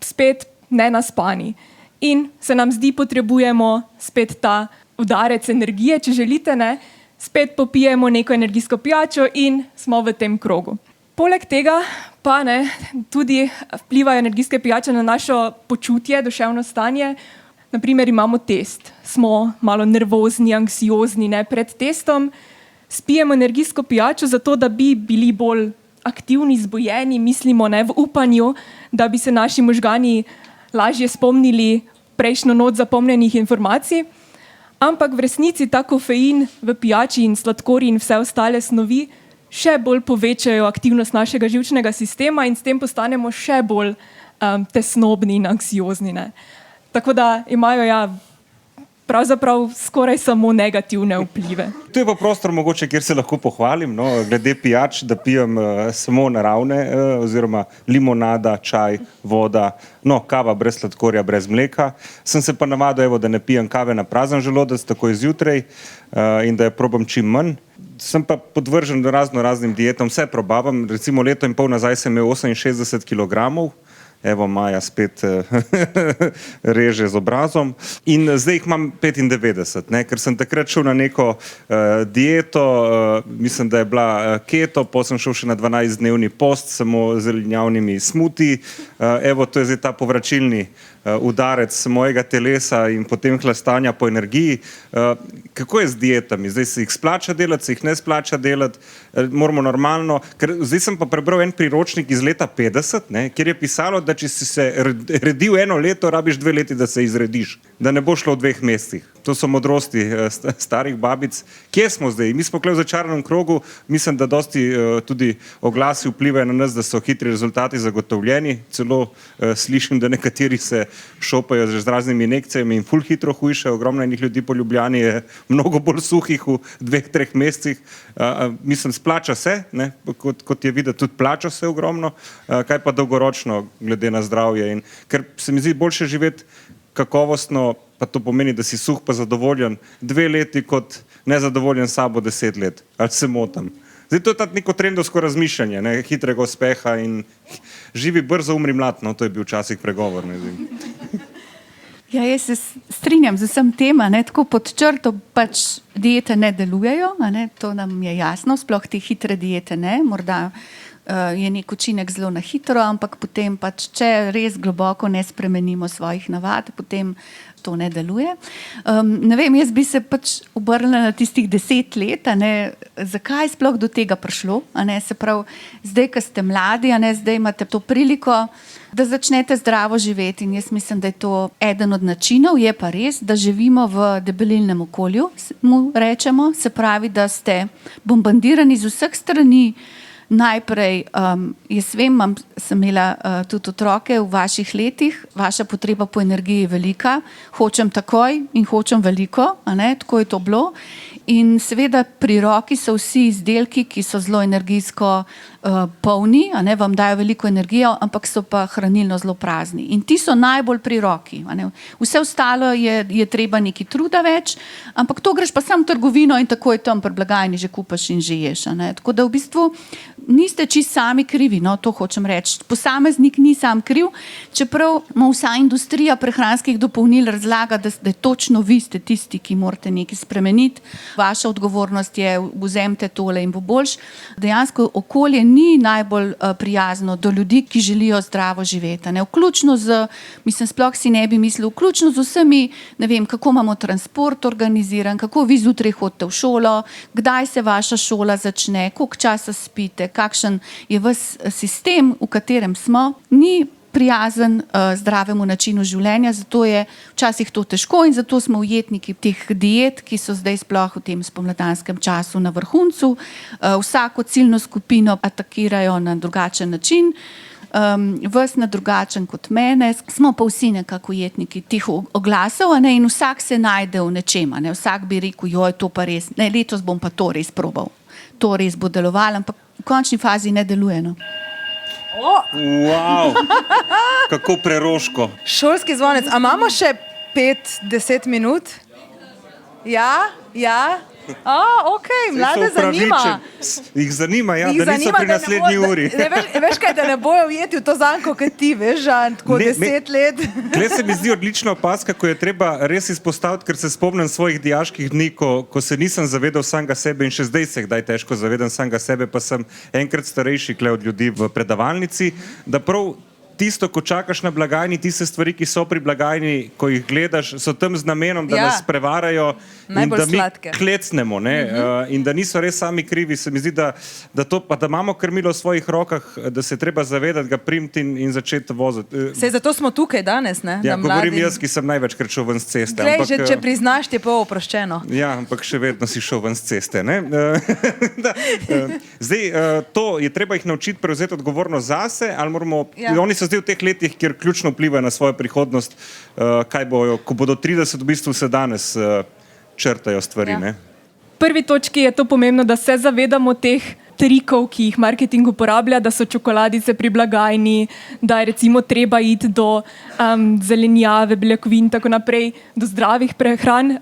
Speaker 7: spet nenaspani. In se nam zdi, potrebujemo spet ta udarec energije, če želite, spet popijemo neko energijsko pijačo in smo v tem krogu. Poleg tega pa tudi vplivajo energijske pijače na našo počutje, duševno stanje. Naprimer, imamo test, smo malo nervozni, anksiozni pred testom, spijemo energijsko pijačo zato, da bi bili bolj aktivni, zbujeni, mislimo v upanju, da bi se naši možgani lažje spomnili prejšnjo noč zapomnjenih informacij, ampak v resnici ta kofein v pijači in sladkorji in vse ostale snovi še bolj povečajo aktivnost našega živčnega sistema in s tem postanemo še bolj tesnobni in anksiozni. Tako da imajo pravzaprav skoraj samo negativne vplive.
Speaker 5: To je pa prostor mogoče, kjer se lahko pohvalim, glede pijač, da pijem samo naravne, oziroma limonada, čaj, voda, kava brez sladkorja, brez mleka. Sem se pa navadil, da ne pijem kave na prazen želodec, takoj zjutraj, in da je probam čim manj. Sem pa podvržen raznim dietom, vse probavam, recimo leto in pol nazaj sem imel 68 kilogramov, evo Maja spet reže z obrazom in zdaj jih imam 95, ker sem takrat šel na neko dieto, mislim, da je bila keto, potem sem šel še na 12-dnevni post, samo z zelenjavnimi smuti, evo to je zdaj ta povračilni udarec mojega telesa in potem hlastanja po energiji. Kako je z dietami? Zdaj se jih splača delati, se jih ne splača delati, moramo normalno, ker zdaj sem pa prebral en priročnik iz leta 50, kjer je pisalo, da če si se redil 1 leto, rabiš 2 leti, da se izrediš, da ne bo šlo v 2 mesecih. To so modrosti starih babic. Kje smo zdaj? Mi smo tukaj v začaranem krogu, mislim, da dosti tudi oglasi vplivajo na nas, da so hitri rezultati zagotovljeni, celo slišim, da nekateri se šopajo z raznimi injekcijami in ful hitro hujšajo, ogromno enih ljudi po Ljubljani je mnogo bolj suhih v 2-3 mesecih. Mislim, splača se, kot je videti, tudi plača se ogromno, kaj pa dolgoročno glede na zdravje. In ker se mi zdi boljše živeti kakovostno, pa to pomeni, da si suh pa zadovoljen 2 leti kot nezadovoljen sabo 10 let. Ali se motam? Zdaj to je neko trendovsko razmišljanje, hitrega uspeha in živi brzo, umri mlad, to je bil včasih pregovor.
Speaker 6: Ja, jaz se strinjam z vsem tem, tako pod črto pač diete ne delujejo, to nam je jasno, sploh te hitre diete ne, morda je nek učinek zelo na hitro, ampak potem pač, če res globoko ne spremenimo svojih navad, potem to ne deluje. Ne vem, jaz bi se pač obrnila na tistih 10 let, zakaj je sploh do tega prišlo, se pravi, zdaj, ko ste mladi, zdaj imate to priliko, da začnete zdravo živeti in jaz mislim, da je to eden od načinov, je pa res, da živimo v debelilnem okolju, mu rečemo, se pravi, da ste bombardirani z vseh strani. Najprej, jaz vem, sem imela tudi otroke v vaših letih, vaša potreba po energiji je velika, hočem takoj in hočem veliko, tako je to bilo. In seveda pri roki so vsi izdelki, ki so zelo energijsko polni, vam dajo veliko energijo, ampak so pa hranilno zelo prazni. In ti so najbolj pri roki. Vse ostalo je treba neki truda več, ampak to greš pa sam v trgovino in tako je tam pri blagajni že kupaš in že ješ. Tako da v bistvu niste čisto sami krivi, to hočem reči. Posameznik ni sam kriv, čeprav mu vsa industrija prehranskih dopolnil razlaga, da točno vi ste tisti, ki morate nekaj spremeniti. Vaša odgovornost je, vzemite tole in bo boljš. Dejansko okolje ni najbolj prijazno do ljudi, ki želijo zdravo živeti. Vključno z, sploh si ne bi mislil, vključno z vsemi, ne vem, kako imamo transport organiziran, kako vi zjutraj hodite v šolo, kdaj se vaša šola začne, koliko časa spite, kakšen je vas sistem, v katerem smo, ni prijazen zdravemu načinu življenja, zato je včasih to težko in zato smo ujetniki teh diet, ki so zdaj sploh v tem spomladanskem času na vrhuncu. Vsako ciljno skupino atakirajo na drugačen način, vas na drugačen kot mene, smo pa vsi nekako ujetniki teh oglasov, in vsak se najde v nečem, vsak bi rekel, joj, to pa res, letos bom pa to res probal, to res bo delovalo, ampak v končni fazi ne deluje.
Speaker 5: Wow, kako preroško.
Speaker 3: Šolski zvonec, a imamo še 5-10 minut? Ja? Ok, mlade zanima.
Speaker 5: Jih zanima, ja, da niso pri naslednji uri.
Speaker 3: Veš kaj, da ne bojo ujeti v to zanko, kot ti, veš, tako 10 let.
Speaker 5: Tle se mi zdi odlična opaska, ko je treba res izpostaviti, ker se spomnim svojih dijaških dni, ko se nisem zavedal samega sebe in še zdaj se kdaj težko zavedam samega sebe, pa sem enkrat starejši kle od ljudi v predavalnici, da prav tisto, ko čakaš na blagajni, tiste stvari, ki so pri blagajni, ko jih gledaš, so tam z namenom, da nas prevarajo in da mi klecnemo, in da niso res sami krivi. Se mi zdi, da imamo krmilo v svojih rokah, da se treba zavedati, ga primiti in začeti voziti.
Speaker 3: Sej zato smo tukaj danes, ne?
Speaker 5: Ja, govorim jaz, ki sem največkrat šel ven z ceste.
Speaker 3: Glej, že če priznaš, ti je pa oproščeno.
Speaker 5: Ja, ampak še vedno si šel ven z ceste, ne? Zdaj, to je treba jih naučiti prevzeti odgovornost zase, ali moramo, oni so zdaj v teh letih, kjer ključno vplivajo na svojo prihodnost, kaj bojo, ko bodo 30, v bistvu se danes črtajo stvari, ne?
Speaker 7: Prvi točki je to pomembno, da se zavedamo teh trikov, ki jih marketing uporablja, da so čokoladice pri blagajni, da je recimo treba iti do zelenjave, beljakovin in tako naprej, do zdravih prehran,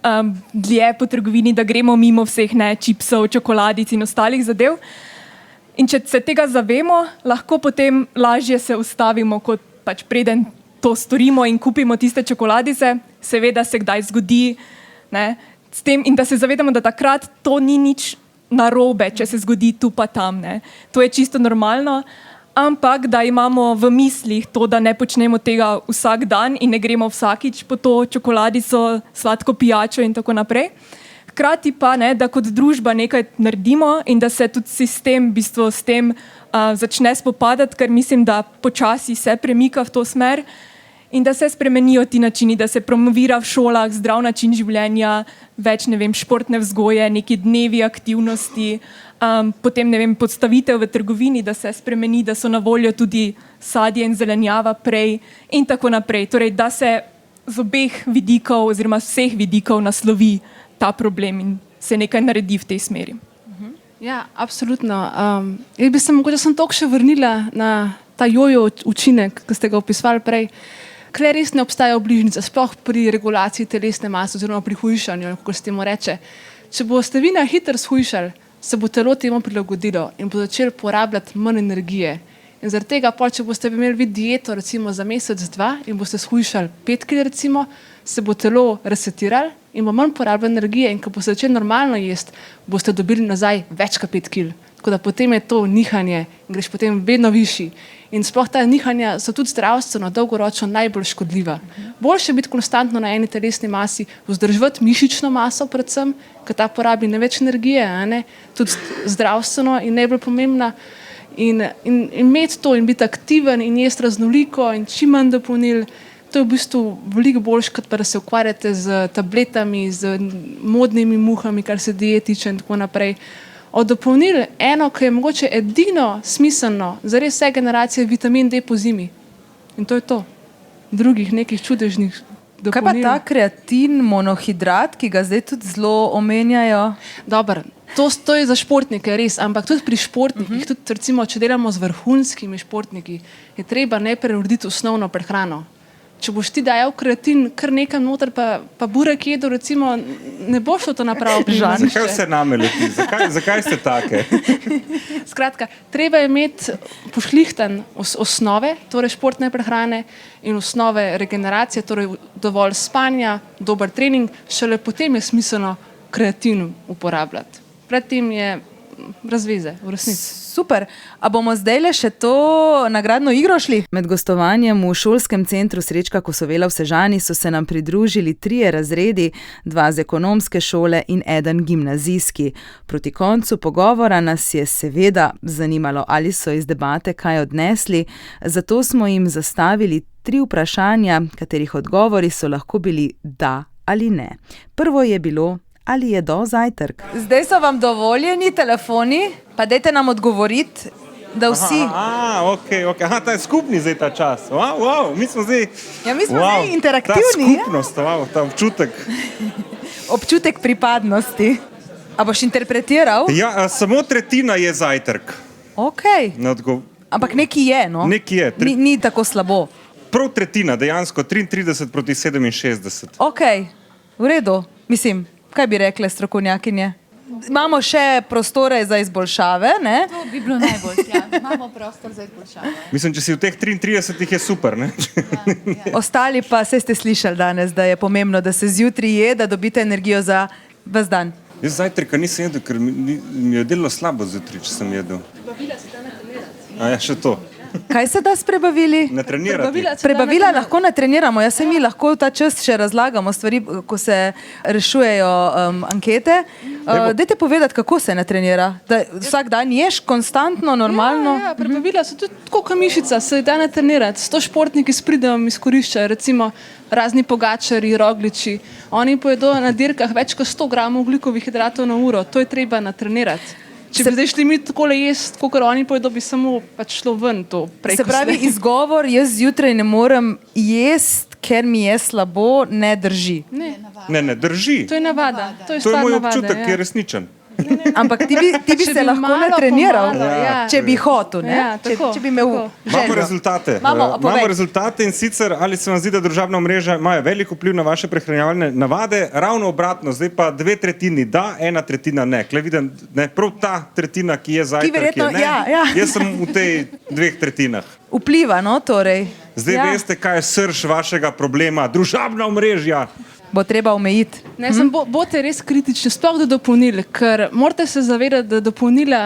Speaker 7: dlje po trgovini, da gremo mimo vseh čipsov, čokoladic in ostalih zadev. In če se tega zavemo, lahko potem lažje se ustavimo, kot pač preden to storimo in kupimo tiste čokoladice. Seveda se kdaj zgodi, s tem, in da se zavedamo, da takrat to ni nič narobe, če se zgodi tu pa tam. To je čisto normalno, ampak da imamo v mislih to, da ne počnemo tega vsak dan in ne gremo vsakič po to čokoladico, sladko pijačo in tako naprej. Hkrati pa, da kot družba nekaj naredimo in da se tudi sistem v bistvu s tem začne spopadati, ker mislim, da počasi se premika v to smer in da se spremenijo ti načini, da se promovira v šolah zdrav način življenja, več, športne vzgoje, neki dnevi aktivnosti, potem, podstavitev v trgovini, da se spremeni, da so na voljo tudi sadje in zelenjava prej in tako naprej. Torej, da se z obeh vidikov oziroma vseh vidikov naslovi ta problem in se nekaj naredi v tej smeri.
Speaker 8: Ja, absolutno. Jaz bi se mogoče toliko še vrnila na ta jojo učinek, ki ste ga opisovali prej. Kle res ne obstajajo bližnjice, sploh pri regulaciji telesne mase oziroma pri hujšanju, kako se temu reče. Če boste vi na hitro shujšali, se bo telo temu prilagodilo in bo začelo porabljati manj energije In zaradi tega, če boste imeli vi dieto recimo za mesec, dva in boste shujšali 5 kg recimo, se bo telo resetiralo in bo manj porabljeno energije in ko boste začeli normalno jesti, boste dobili nazaj več kot 5 kg. Tako da potem je to nihanje in greš potem vedno višji. In sploh ta nihanja so tudi zdravstveno, dolgoročno najbolj škodljiva. Boljše biti konstantno na eni telesni masi, vzdrževati mišično maso predvsem, ker ta porabi največ energije, tudi zdravstveno in najbolj pomembna. In imeti to in biti aktiven in jesti raznoliko in čim manj dopolnil, to je v bistvu veliko boljše, kot pa da se ukvarjate z tabletami, z modnimi muhami, kar se diet tiče in tako naprej. Od dopolnil eno, ki je mogoče edino smiselno za res vse generacije, vitamin D po zimi. In to je to. Drugih nekih čudežnih dopolnil.
Speaker 3: Kaj pa ta kreatin, monohidrat, ki ga zdaj tudi zelo omenjajo?
Speaker 8: Dobro, to je za športnike res, ampak tudi pri športnikih, tudi recimo, če delamo z vrhunskimi športniki, je treba najprej urediti osnovno prehrano. Če boš ti dajal kreatin kar nekam noter, pa burek jedel, recimo, ne boš to napravil pri žanu.
Speaker 5: Zakaj vse name leti? Zakaj ste take?
Speaker 8: Skratka, treba je imeti pošlihtan osnove, torej športne prehrane in osnove regeneracije, torej dovolj spanja, dober trening, šele potem je smiselno kreatin uporabljati. Predtem je razveze, v resnici.
Speaker 3: Super. A bomo zdaj le še to nagradno igro šli? Med gostovanjem v šolskem centru Srečka Kosovela v Sežani so se nam pridružili 3 razredi, 2 z ekonomske šole in 1 gimnazijski. Proti koncu pogovora nas je seveda zanimalo, ali so iz debate kaj odnesli, zato smo jim zastavili 3 vprašanja, katerih odgovori so lahko bili da ali ne. Prvo je bilo: ali je do zajtrk? Zdaj so vam dovoljeni telefoni, pa dajte nam odgovoriti, da vsi...
Speaker 5: Okay. Aha, ta je skupni zdaj ta čas. Wow, mi smo zdaj...
Speaker 3: Ja, mi smo zdaj interaktivni.
Speaker 5: Ta skupnost, ta občutek.
Speaker 3: Občutek pripadnosti. A boš interpretiral?
Speaker 5: Ja, samo tretjina je zajtrk.
Speaker 3: Ok. Ampak nekaj je, no?
Speaker 5: Nekaj je.
Speaker 3: Ni tako slabo.
Speaker 5: Prav tretjina, dejansko 33 proti 67.
Speaker 3: Ok, v redu. Mislim, kaj bi rekle strokovnjakinje? Imamo še prostore za izboljšave, ne?
Speaker 6: To bi bilo najbolj, ja. Imamo prostor za izboljšave.
Speaker 5: Mislim, če si v teh 33 je super, ne?
Speaker 6: Ja.
Speaker 3: Ostali pa se ste slišali danes, da je pomembno, da se zjutraj je, da dobite energijo za ves dan.
Speaker 5: Jaz zajtrka nisem jedel, ker mi je delalo slabo zjutraj, če sem jedel.
Speaker 8: Prebavila se da natrenirati.
Speaker 5: A ja, še to.
Speaker 3: Kaj se da s prebavili?
Speaker 5: Natrenirati.
Speaker 3: Prebavila lahko natreniramo. Jaz se mi lahko ta čas še razlagamo stvari, ko se rešujejo ankete. Dajte povedati, kako se natrenira. Da vsak dan ješ konstantno, normalno?
Speaker 8: Ja, prebavila so tudi tako kot mišica, se da natrenirati. 100 športniki s pridom izkoriščajo, recimo razni Pogačarji, Rogliči. Oni pojedo na dirkah več kot 100 gramov ogljikovih hidratov na uro. To je treba natrenirati. Če bi zdaj šli mi takole jesti, kot oni pojedo, bi samo pač šlo ven to prej.
Speaker 3: Se pravi, izgovor, jaz zjutraj ne morem jesti, ker mi je slabo, ne drži.
Speaker 5: Ne, drži.
Speaker 8: To je navada. To je
Speaker 5: moj občutek, ki je resničen.
Speaker 3: Ampak ti bi se lahko natreniral, če bi hotel, ne? Če bi imel željo.
Speaker 5: Imamo rezultate. Imamo rezultate in sicer, ali se vam zdi, da družabna omrežja imajo velik vpliv na vaše prehranjevalne navade? Ravno obratno, zdaj pa 2/3 da, 1/3 ne. Klej vidim, ne, prav ta tretjina, ki je zajtrk, je ne. Jaz sem v tej 2/3.
Speaker 3: Vpliva, no, torej.
Speaker 5: Zdaj veste, kaj je srž vašega problema. Družabna omrežja.
Speaker 3: Bo treba omejiti.
Speaker 8: Ne, bote res kritični, sploh do dopolnil, ker morate se zavedati, da dopolnila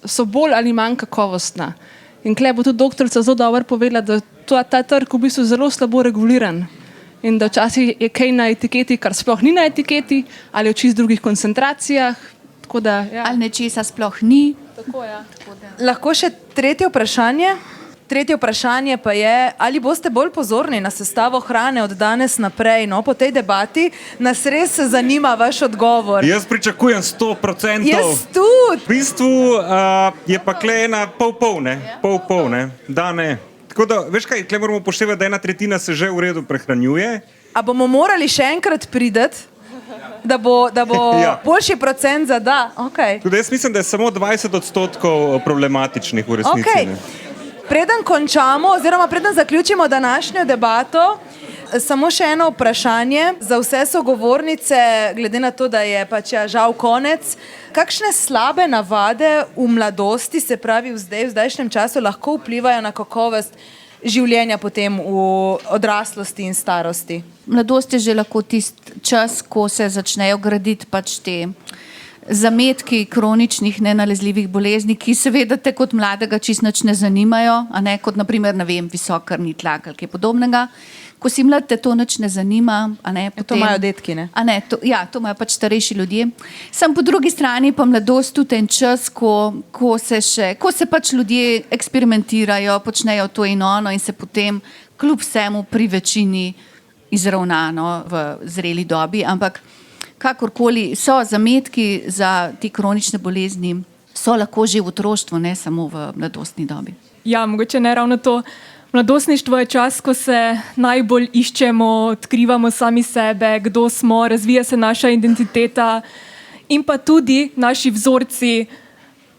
Speaker 8: so bolj ali manj kakovostna. In tukaj bo tudi doktorica zelo dobro povedala, da ta trg v bistvu zelo slabo reguliran. In da včasih je kaj na etiketi, kar sploh ni na etiketi, ali v čist drugih koncentracijah. Da, ja.
Speaker 6: Ali nečesa sploh ni.
Speaker 8: Tako, ja.
Speaker 3: Lahko še tretje vprašanje? Tretje vprašanje pa je, ali boste bolj pozorni na sestavo hrane od danes naprej. No, po tej debati nas res zanima vaš odgovor.
Speaker 5: Jaz pričakujem 100%.
Speaker 3: Jaz tudi.
Speaker 5: V bistvu je pa kle ena pol, ne? Pol, ne? Da, ne. Tako da, veš kaj, kle moramo upoštevati, da 1/3 se že v redu prehranjuje.
Speaker 3: A bomo morali še enkrat prideti, da bo ja. Boljši procent za da? Okay.
Speaker 5: Tudi jaz mislim, da je samo 20% problematičnih v resnici.
Speaker 3: Okay. Preden končamo, oziroma preden zaključimo današnjo debato, Samo še eno vprašanje za vse sogovornice, glede na to, da je pač žal konec. Kakšne slabe navade v mladosti, se pravi v zdajšnjem času, lahko vplivajo na kakovost življenja potem v odraslosti in starosti?
Speaker 6: Mladost je že lahko tisti čas, ko se začnejo graditi pač te zametki kroničnih nenalezljivih bolezni, ki seveda te kot mladega čisto nič ne zanimajo, a ne kot naprimer, visok krvni tlak ali kaj podobnega. Ko si mlad, te to nič ne zanima, a ne, potem...
Speaker 3: To imajo detki, ne?
Speaker 6: A ne, to imajo pač starejši ljudje. Sam po drugi strani pa mladost tudi en čas, ko se pač ljudje eksperimentirajo, počnejo to in ono in se potem kljub vsemu pri večini izravnano v zreli dobi, ampak kakorkoli so zametki za te kronične bolezni, so lahko že v otroštvu, ne samo v mladostni dobi.
Speaker 7: Ja, mogoče ne ravno to. Mladostništvo je čas, ko se najbolj iščemo, odkrivamo sami sebe, kdo smo, razvija se naša identiteta in pa tudi naši vzorci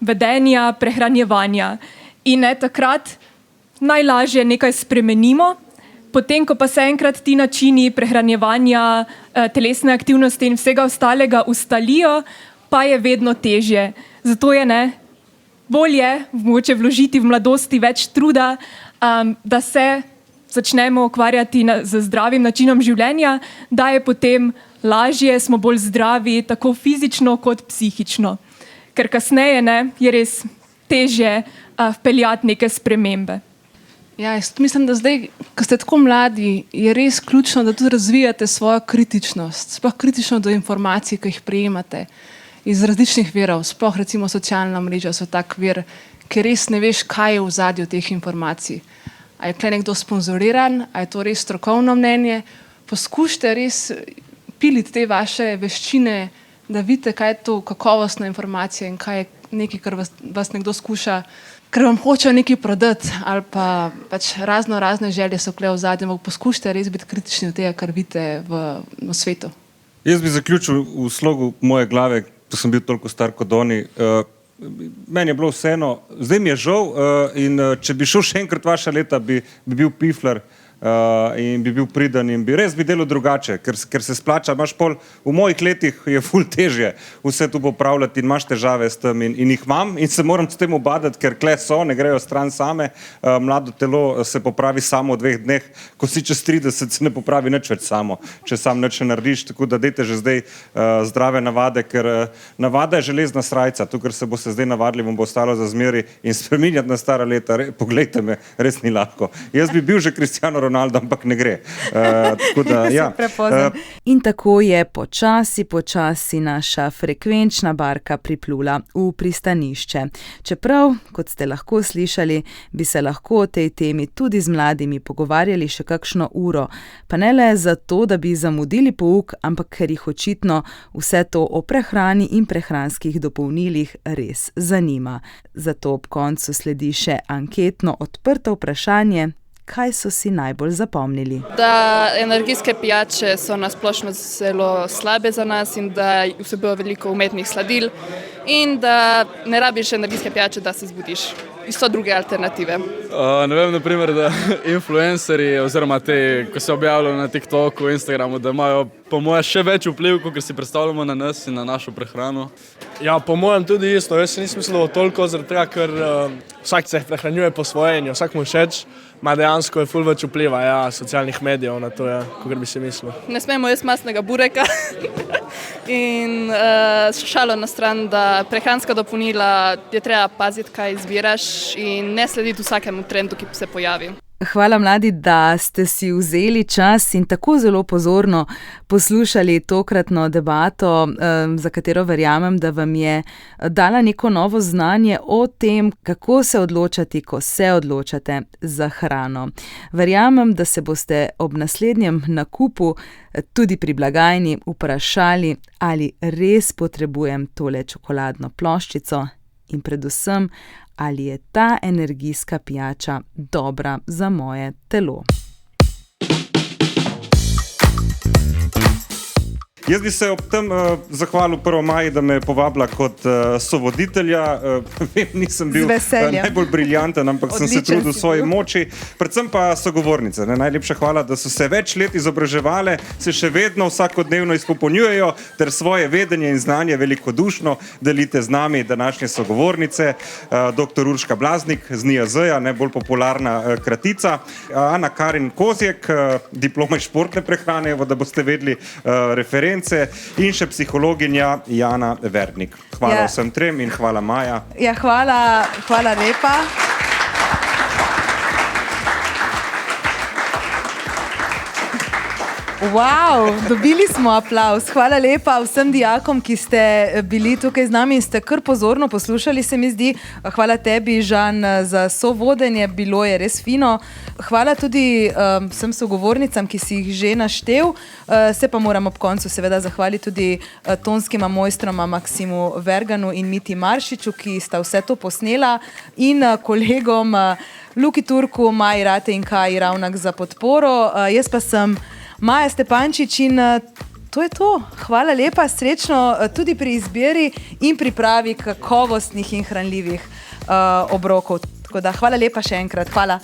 Speaker 7: vedenja, prehranjevanja. In takrat najlažje nekaj spremenimo, potem, ko pa se enkrat ti načini prehranjevanja, telesne aktivnosti in vsega ostalega ustalijo, pa je vedno težje. Zato je bolje mogoče vložiti v mladosti več truda, da se začnemo ukvarjati z zdravim načinom življenja, da je potem lažje, smo bolj zdravi, tako fizično kot psihično. Ker kasneje je res težje vpeljati neke spremembe.
Speaker 8: Ja, jaz mislim, da zdaj, ko ste tako mladi, je res ključno, da tudi razvijate svojo kritičnost, sploh kritično do informacij, ki jih prejemate iz različnih virov, sploh recimo socialna mreža so tak vir, ker res ne veš, kaj je v ozadju teh informacij. A je tukaj nekdo sponzoriran, a je to res strokovno mnenje. Poskušajte res piliti te vaše veščine, da vidite, kaj je to kakovostna informacija in kaj je nekaj, kar vas nekdo skuša, ker vam hoče nekaj prodati ali pa pač razne želje so tukaj v ozadju, ampak poskušajte res biti kritični od tega, kar vidite v svetu.
Speaker 5: Jaz bi zaključil v slogu moje glave, ko sem bil toliko star kot oni. Meni je bilo vseeno, zdaj mi je žal in če bi šel še enkrat vaša leta, bi bil piflar in bi bil priden in bi res delal drugače, ker se splača, imaš pol, v mojih letih je ful težje vse to popravljati in imaš težave s tem in jih imam in se moram s tem ubadati, ker kle so, ne grejo stran same, mlado telo se popravi samo v 2 dneh, ko si čez 30 se ne popravi nič več samo, če sam nič ne narediš, tako da dajte že zdaj zdrave navade, ker navada je železna srajca, to, ker se boste zdaj navadili, vam bo ostalo za zmeri in spreminjati na stara leta, poglejte me, res ni lahko. Jaz bi bil že Cristiano Ronaldo, ampak ne gre. Tako da, ja.
Speaker 3: In tako je počasi naša frekvenčna barka priplula v pristanišče. Čeprav, kot ste lahko slišali, bi se lahko o tej temi tudi z mladimi pogovarjali še kakšno uro. Pa ne le zato, da bi zamudili pouk, ampak ker jih očitno vse to o prehrani in prehranskih dopolnilih res zanima. Zato ob koncu sledi še anketno odprto vprašanje, kaj so si najbolj zapomnili.
Speaker 9: Da energijske pijače so na splošno zelo slabe za nas in da vsebujejo veliko umetnih sladil in da ne rabiš energijske pijače, da se zbudiš. So druge alternative.
Speaker 2: Ne vem, naprimer, da influencerji oziroma te, ko se objavljajo na TikToku, Instagramu, da imajo po moje še več vpliv, kot si predstavljamo na nas in na našo prehrano.
Speaker 10: Ja, po mojem tudi isto. Jaz nisem mislil toliko, zaradi tega, ker vsak se prehranjuje po svoje in je vsak mu všeč, ima dejansko je ful več vpliva socialnih medijev na to, kot bi si mislil.
Speaker 9: Ne smemo jesti masnega bureka in šalo na stran, da prehranska dopolnila je treba paziti, kaj izbiraš in ne slediti vsakemu trendu, ki se pojavi.
Speaker 3: Hvala, mladi, da ste si vzeli čas in tako zelo pozorno poslušali tokratno debato, za katero verjamem, da vam je dala neko novo znanje o tem, kako se odločati, ko se odločate za hrano. Verjamem, da se boste ob naslednjem nakupu tudi pri blagajni vprašali, ali res potrebujem tole čokoladno ploščico in predvsem, ali je ta energijska pijača dobra za moje telo.
Speaker 5: Jaz bi se ob tem zahvalil prvo Maji, da me je povabila kot sovoditelja. Vem, nisem bil najbolj briljanten, ampak sem se trudil v svoji moči. Predvsem pa sogovornice. Najlepša hvala, da so se več let izobraževale, se še vedno vsakodnevno izpopolnjujejo ter svoje vedenje in znanje velikodušno delite z nami današnje sogovornice. Dr. Urška Blaznik z NIJZ-ja, najbolj popularna kratica. Ana Karin Kozjek, diploma iz športne prehrane, da boste vedeli reference. In še psihologinja Jana Verdnik. Hvala vsem trem in hvala Maja.
Speaker 3: Ja, hvala lepa. Wow, dobili smo aplavz. Hvala lepa vsem dijakom, ki ste bili tukaj z nami in ste kar pozorno poslušali, se mi zdi. Hvala tebi, Žan, za sovodenje, bilo je res fino. Hvala tudi vsem sogovornicam, ki si jih že naštel. Se pa moram ob koncu seveda zahvaliti tudi tonskima mojstroma Maksimu Verganu in Miti Maršiču, ki sta vse to posnela, in kolegom Luki Turku, Maji Rate in Kaji Ravnak za podporo. Jaz pa sem Maja Stepančič in to je to. Hvala lepa, srečno tudi pri izbiri in pripravi kakovostnih in hranljivih obrokov. Tako da hvala lepa še enkrat. Hvala.